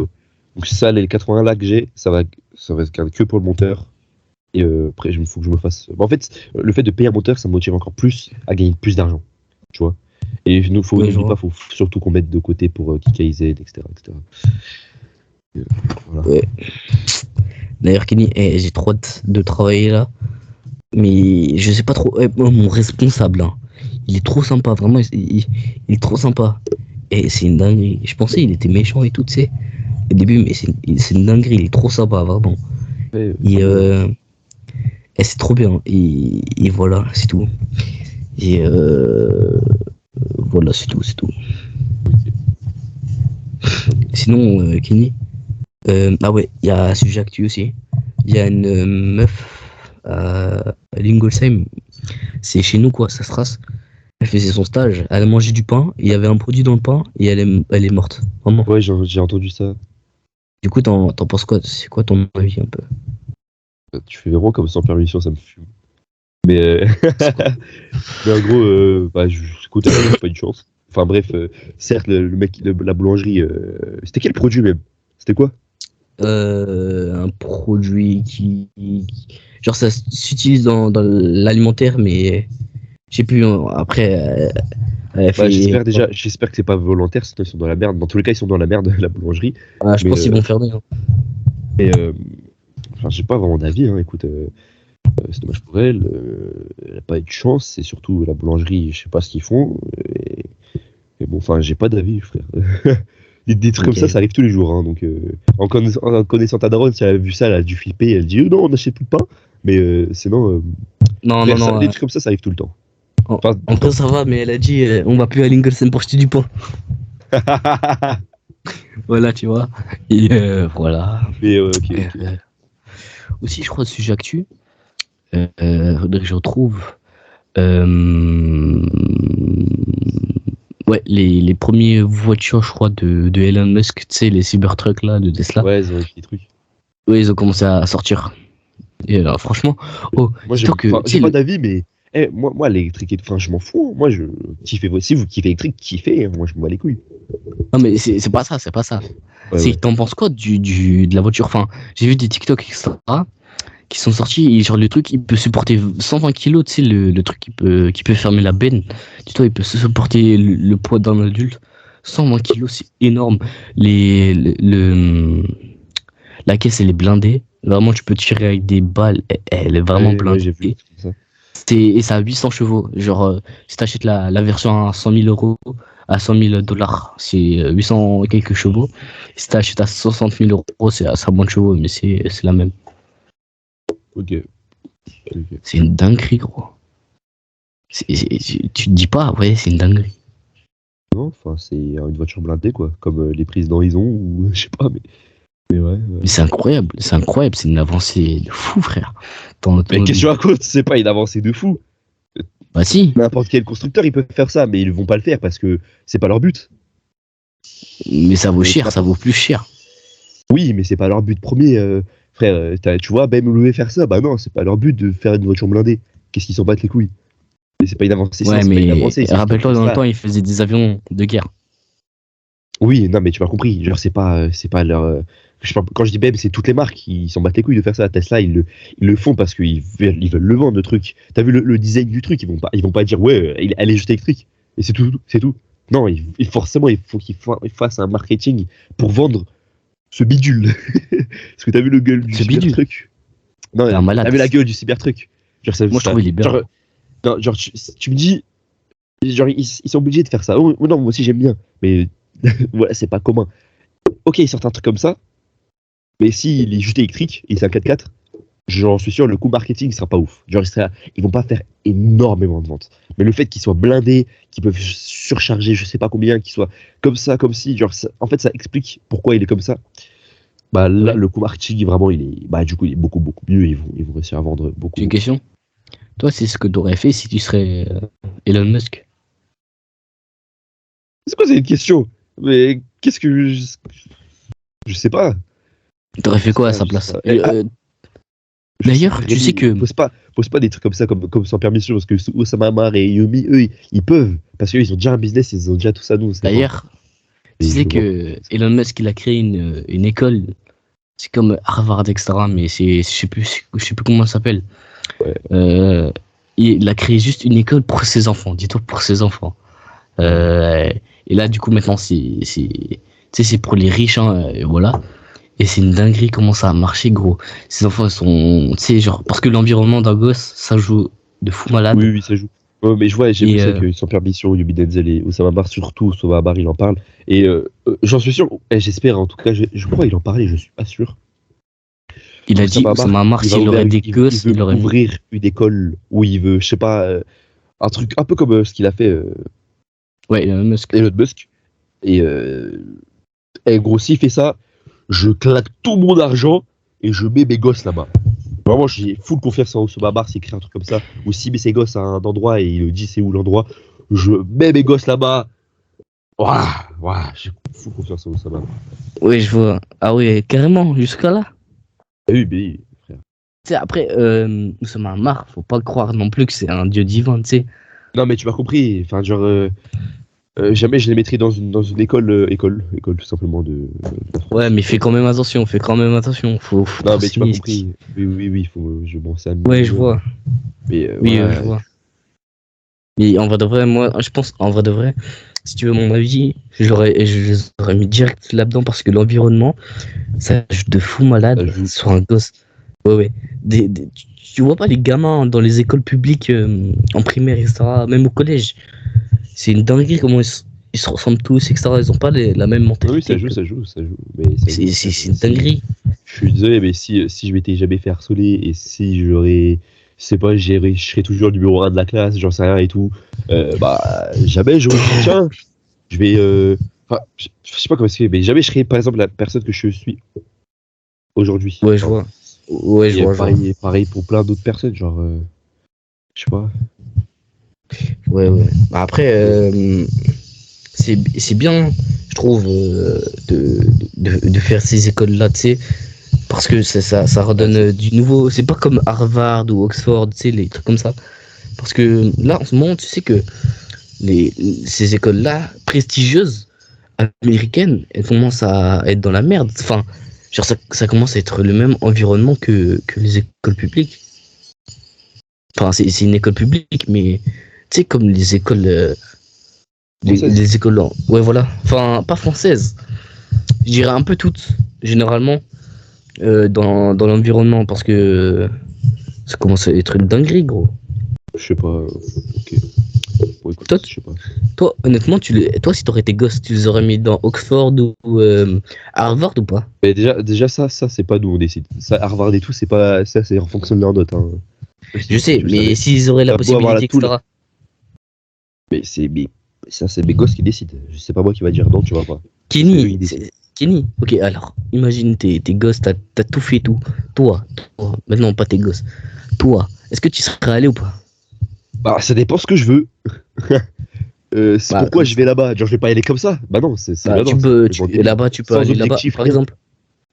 donc ça, les 80 là que j'ai, ça va être que pour le monteur. Et après, il faut que je me fasse. Bah, en fait, le fait de payer un monteur, ça me motive encore plus à gagner plus d'argent. Tu vois. Et Ouais, je n'oublie vois. pas, faut surtout qu'on mette de côté pour KKZ, etc. etc. Et, voilà. Ouais. D'ailleurs, Kenny, j'ai trop hâte de travailler là. Mais je sais pas trop. Mon responsable, hein, il est trop sympa, vraiment. Il est trop sympa. Et c'est une dinguerie. Je pensais il était méchant et tout, tu sais. Au début, mais c'est une dinguerie. Il est trop sympa, vraiment. Ouais, Et, tant mieux. et c'est trop bien. Et voilà, c'est tout. Et voilà, c'est tout, c'est tout. Ok. Tant mieux. Sinon, Kenny, ah ouais, il y a un sujet actuel aussi. Il y a une meuf à Lingolsheim. C'est chez nous, quoi, ça se trace. Elle faisait son stage, elle a mangé du pain, il y avait un produit dans le pain et elle est morte. Vraiment. Ouais, j'ai entendu ça. Du coup, t'en penses quoi? C'est quoi ton avis un peu? Tu fais vraiment comme sans permission, ça me fume. Mais, mais en gros, bah, écoute, elle a pas eu de chance. Enfin bref, certes, le mec, la boulangerie, c'était quel produit même? C'était quoi? Un produit genre, ça s'utilise dans l'alimentaire, mais je sais plus. Après, elle Bah, fait. j'espère que c'est pas volontaire, sinon ils sont dans la merde. Dans tous les cas, ils sont dans la merde, la boulangerie. Ah, je Mais, pense qu'ils vont fermer, hein. mais, enfin, j'ai pas vraiment d'avis, hein. Écoute, c'est dommage pour elle. Elle a pas eu de chance, c'est surtout la boulangerie, je sais pas ce qu'ils font. Et bon, enfin, j'ai pas d'avis, frère. Des trucs comme Ok. ça arrive tous les jours, hein. Donc, en connaissant ta daronne, si elle a vu ça, elle a dû flipper. Elle dit non, on n'achète plus de pain. Mais sinon, Non, non, frère, non. des trucs comme ça arrive tout le temps. En, Enfin, tout en le vrai, temps. ça va, mais elle a dit on va plus à Lingelsen pour acheter du pain. Voilà, tu vois. Et voilà. Mais ok, Euh, ok. aussi, je crois, le sujet actu, faudrait que je retrouve. Euh, ouais, les premières voitures, je crois, de Elon Musk, tu sais, les Cybertrucks là, de Tesla. Ouais, ils ont écrit des trucs. Ouais, ils ont commencé à sortir. Et franchement, oh, Moi, dis-toi que, enfin, tu j'ai sais, pas d'avis, mais moi l'électrique, enfin, je m'en fous, hein. Moi, je kiffez. Si vous kiffez l'électrique, kiffez, hein. Moi, je m'en bats les couilles. non, mais c'est pas ça, c'est pas ça. Ouais, C'est, ouais. t'en penses quoi de la voiture? Enfin, j'ai vu des TikTok, etc., qui sont sortis, et genre le truc, il peut supporter 120 kilos, tu sais, le truc qui peut fermer la benne. Dis-toi, il peut supporter le poids d'un adulte. 120 kilos, c'est énorme. La caisse, elle est blindée. Vraiment, tu peux tirer avec des balles. Elle est vraiment Ouais, blindée. j'ai vu des trucs comme ça. Et ça a 800 chevaux. Genre, si t'achètes la version à 100 000 euros, à 100 000 dollars, c'est 800 et quelques chevaux. Si t'achètes à 60 000 euros, c'est à moins de chevaux, mais c'est la même. Ok. Ok. C'est une dinguerie, gros. Tu te dis pas, ouais, c'est une dinguerie. Non, enfin, c'est une voiture blindée, quoi. Comme les prises d'Horizon, ou je sais pas, mais ouais. Mais c'est incroyable, c'est une avancée de fou, frère, dans Mais qu'est-ce que tu l'automobile. racontes? C'est pas une avancée de fou. Bah si, N'importe quel constructeur, ils peuvent faire ça, mais ils vont pas le faire parce que c'est pas leur but. mais ça vaut Et cher, ça vaut plus cher. Oui, mais c'est pas leur but premier, frère. Tu vois, BMW faire ça, bah non, c'est pas leur but de faire une voiture blindée. Qu'est-ce qu'ils s'en battent les couilles? Et c'est pas une avancée, Ouais, c'est pas une mais avancée, c'est juste rappelle-toi, dans le Tesla. temps, ils faisaient des avions de guerre. Oui, non, mais tu m'as compris. Genre, c'est pas leur. Quand je dis BM, c'est toutes les marques. Ils s'en battent les couilles de faire ça. Tesla, ils le font parce ils veulent le vendre, le truc. T'as vu le design du truc? Ils vont pas dire, ouais, elle est juste électrique. Et c'est tout, c'est tout. Non, forcément, il faut qu'ils fassent un marketing pour vendre ce bidule. Parce que t'as vu le gueule du Ce bidule, Cybertruck? Non, c'est un t'as malade. vu la gueule du Cybertruck? Genre, Moi, je trouve il est bien. genre, non, genre, tu me dis, genre, ils sont obligés de faire ça. Oh, non, moi aussi, j'aime bien. Mais voilà, c'est pas commun. Ok, ils sortent un truc comme ça, mais s'il est juste électrique et c'est un 4x4, j'en suis sûr, le coût marketing sera pas ouf. Genre, ils vont pas faire énormément de ventes. Mais le fait qu'ils soient blindés, qu'ils peuvent surcharger, je sais pas combien, qu'ils soient comme ça, comme si, genre, en fait, ça explique pourquoi il est comme ça. Bah là, Ouais. le coût marketing, vraiment, bah du coup, il est beaucoup, beaucoup mieux. Ils vont réussir à vendre beaucoup, J'ai une beaucoup. question. Toi, c'est ce que t'aurais fait si tu serais Elon Musk. C'est quoi cette question? Mais qu'est-ce que. Je sais pas. T'aurais fait quoi à sa Je sais place? pas. D'ailleurs, tu sais que Pose pas des trucs comme ça, comme sans permission, parce que Oussama Ammar et Yomi, eux, ils peuvent. Parce qu'eux, ils ont déjà un business, ils ont déjà tout ça, nous, on sait pas. d'ailleurs, tu Et sais je vois. que Elon Musk il a créé une école, c'est comme Harvard, etc. Mais je sais plus comment ça s'appelle. Ouais. Il a créé juste une école pour ses enfants, dis-toi pour ses enfants. Et là, du coup, maintenant, tu sais, c'est pour les riches, hein, et voilà. Et c'est une dinguerie comment ça a marché, gros. Ces enfants, ils sont, tu sais, genre, parce que l'environnement d'un gosse, ça joue de fou malade. Oui, oui, ça joue. Ouais, mais je vois, j'ai Et vu ça que sans permission, Yomi Denzel et Oussama Ammar, surtout Oussama Ammar, il en parle. Et j'en suis sûr, j'espère en tout cas, je crois qu'il en parlait, je suis pas sûr. il a dit, Oussama ça Ammar, m'a marre il va s'il ouvrir, aurait des gosses, veut il aurait mis. ouvrir une école où il veut, je sais pas, un truc un peu comme ce qu'il a fait Ouais, Elon Musk. Elon Musk. Et, gros, s'il fait ça, je claque tout mon argent et je mets mes gosses là-bas. Vraiment, j'ai full confiance en Oussama Ammar s'il crée un truc comme ça. Ou s'il met ses gosses à un endroit et il dit c'est où l'endroit, je mets mes gosses là-bas. Ouah, ouah, j'ai full confiance en Oussama Ammar. Ouais, je vois. Ah ouais, carrément, jusqu'à là. Ah oui, mais oui, frère. Tu sais, après, ça m'a marre, faut pas croire non plus que c'est un dieu divin, tu sais. Non, mais tu m'as compris. Enfin, genre, jamais je les mettrais dans une école, école tout simplement de France. Ouais, mais fais quand même attention, fais quand même attention. Faut Non, pas mais tu m'as signer. compris. Oui, oui, oui, bon, c'est un Ouais, je minimum. vois. Mais Oui, voilà. je vois. Mais en vrai de vrai, moi, je pense, en vrai de vrai, si tu veux mon avis, je les aurais mis direct là-dedans parce que l'environnement, ça joue de fou Ça malade joue. sur un gosse. Ouais, ouais. Tu vois pas les gamins dans les écoles publiques, en primaire, etc., même au collège. C'est une dinguerie comment ils se ressemblent tous, etc. Ils ont pas la même Oui, mentalité. ça joue. Mais ça joue. C'est une dinguerie. Je suis désolé, mais si je m'étais jamais fait harceler et si j'aurais, je sais pas, je serais toujours numéro 1 de la classe, j'en sais rien et tout, bah, jamais j'aurais dit, tiens, je vais. Enfin, je sais pas comment c'est, mais jamais je serais, par exemple, la personne que je suis aujourd'hui. Ouais, je Enfin, vois. Ouais, je et vois, je vois. pareil pour plein d'autres personnes, genre, je sais pas. Ouais, ouais. Bah, après, c'est bien, je trouve, de faire ces écoles-là, tu sais, parce que ça redonne du nouveau. C'est pas comme Harvard ou Oxford, tu sais, les trucs comme ça. Parce que là, en ce moment, tu sais que les, ces écoles-là, prestigieuses, américaines, elles commencent à être dans la merde. Enfin, genre, ça commence à être le même environnement que les écoles publiques. Enfin, c'est une école publique, mais tu sais, comme les écoles. Française. Les écoles. Ouais, voilà. Enfin, pas françaises. Je dirais un peu toutes, généralement, dans l'environnement, parce que ça commence à être une dinguerie, gros. Je sais pas. Ok. Bon, écoute, Toi, je sais pas. toi honnêtement, toi, si t'aurais été gosse, tu les aurais mis dans Oxford ou Harvard ou pas? Mais déjà ça, c'est pas nous, on décide. Ça, Harvard et tout, c'est pas, ça, c'est en fonction de leurs notes, hein. Je sais, Tu le mais savais. s'ils auraient la T'as beau avoir possibilité, tout le. etc. Mais ça, c'est mes gosses qui décident. C'est pas moi qui va dire non, tu vas pas. C'est eux qui décident. Kenny, ok, alors, imagine tes gosses, t'as tout fait, tout. Toi, maintenant, pas tes gosses. Toi, est-ce que tu serais allé ou pas? Bah, ça dépend ce que je veux. C'est Bah, pourquoi je vais là-bas. Genre, je vais pas y aller comme ça. Bah non, bah, bah non, tu ça peux, dépend des trucs. là-bas, tu peux Sans aller là-bas. objectif, Par rien. exemple,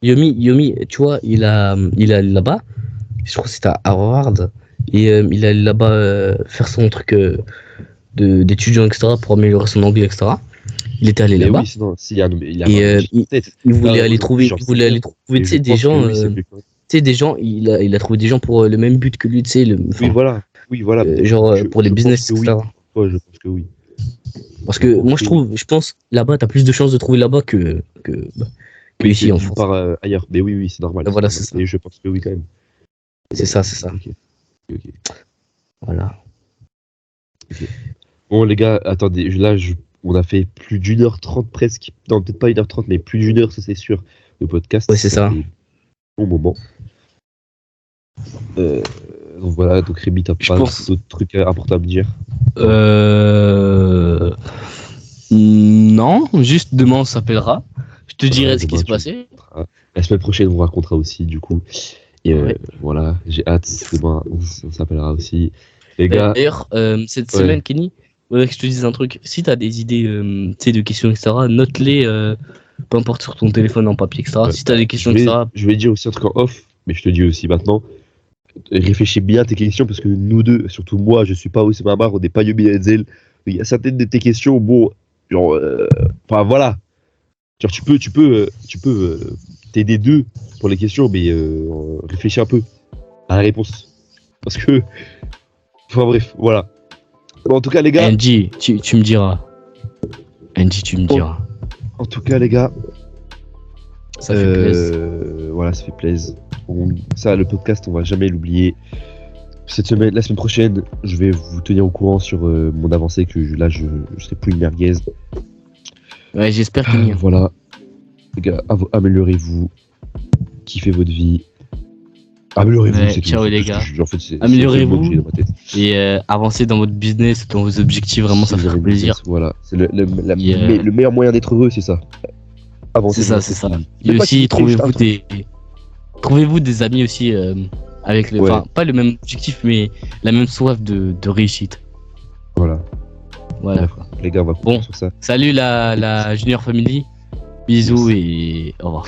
Yomi, tu vois, il est là-bas. Je crois que c'était à Harvard. Et il est allé là-bas faire son truc d'étudiant, etc., pour améliorer son anglais, etc. Il était allé Mais là-bas. oui, sinon, s'il y a il a un Et objectif en tête. il Là, voulait aller aujourd'hui, trouver, j'en sais rien. tu Et je sais, des pense que gens, oui, c'est mieux. tu sais, des gens, il a trouvé des gens pour le même but que lui, tu sais, Oui, enfin, voilà. Oui, voilà. genre pour les Je pense business, que oui. etc. Ouais, je pense que oui. Parce Je que pense moi, que oui. je pense, là-bas, t'as plus de chances de trouver là-bas que Oui, que ici en tu France. pars ailleurs. Mais oui, c'est normal. C'est Voilà, normal. c'est ça. Et je pense que oui, quand même. C'est ça, c'est ça. Ok, ok. Voilà. Bon, les gars, attendez. On a fait plus d'1h30 presque. Non, peut-être pas 1h30, mais plus d'1 heure, ça c'est sûr, de podcast. Ouais, c'est ça. fait bon moment. Donc voilà, donc Rémi, t'as Je pas pense. d'autres trucs importants à me dire? Euh... Non, juste demain on s'appellera. Je te dirai Voilà, ce qui demain, se tu me passait. raconteras. La semaine prochaine, on racontera aussi, du coup. Et Ouais. voilà, j'ai hâte. Demain, on s'appellera aussi. Les gars, D'ailleurs, cette ouais. semaine, Kenny, ouais, que je te dise un truc. Si t'as des idées, tu sais, de questions, etc., note-les peu importe sur ton téléphone en papier, etc. Ouais. Si t'as des questions, etc. Je vais dire aussi un truc en off, mais je te dis aussi maintenant. Réfléchis bien à tes questions parce que nous deux, surtout moi, je suis pas aussi Mamar, on n'est pas Yomi Denzel. Il y a certaines de tes questions, bon, genre, enfin voilà. Genre, tu peux t'aider d'eux pour les questions, mais réfléchis un peu à la réponse. Parce que, enfin bref, voilà. Bon, en tout cas, les gars, NG, tu me diras. NG, tu me diras. en tout cas, les gars, Ça fait plaisir. voilà, ça fait plaisir. Ça, le podcast, on va jamais l'oublier. Cette semaine, la semaine prochaine, je vais vous tenir au courant sur mon avancée, que là, je serai plus une merguez. Ouais, j'espère qu'il y a. Voilà. Les gars, améliorez-vous. Kiffez votre vie. Améliorez-vous, Ouais, c'est ciao tout. les C'est tout ce que gars. en fait, c'est Améliorez-vous. le mot que j'ai dans ma tête. Et avancez dans votre business, dans vos objectifs, vraiment, ça Si fait vous avez plaisir. business, voilà. C'est Et, le meilleur moyen d'être heureux, c'est ça. Avancez c'est ça, dans c'est votre ça. vie. Et Même pas aussi, quitter, juste un truc. trouvez-vous des amis aussi avec Ouais. enfin, pas le même objectif, mais la même soif de réussite. Voilà. Voilà. Bref, les gars, on va Bon. conclure sur ça. Salut la Junior Family. Bisous et au revoir.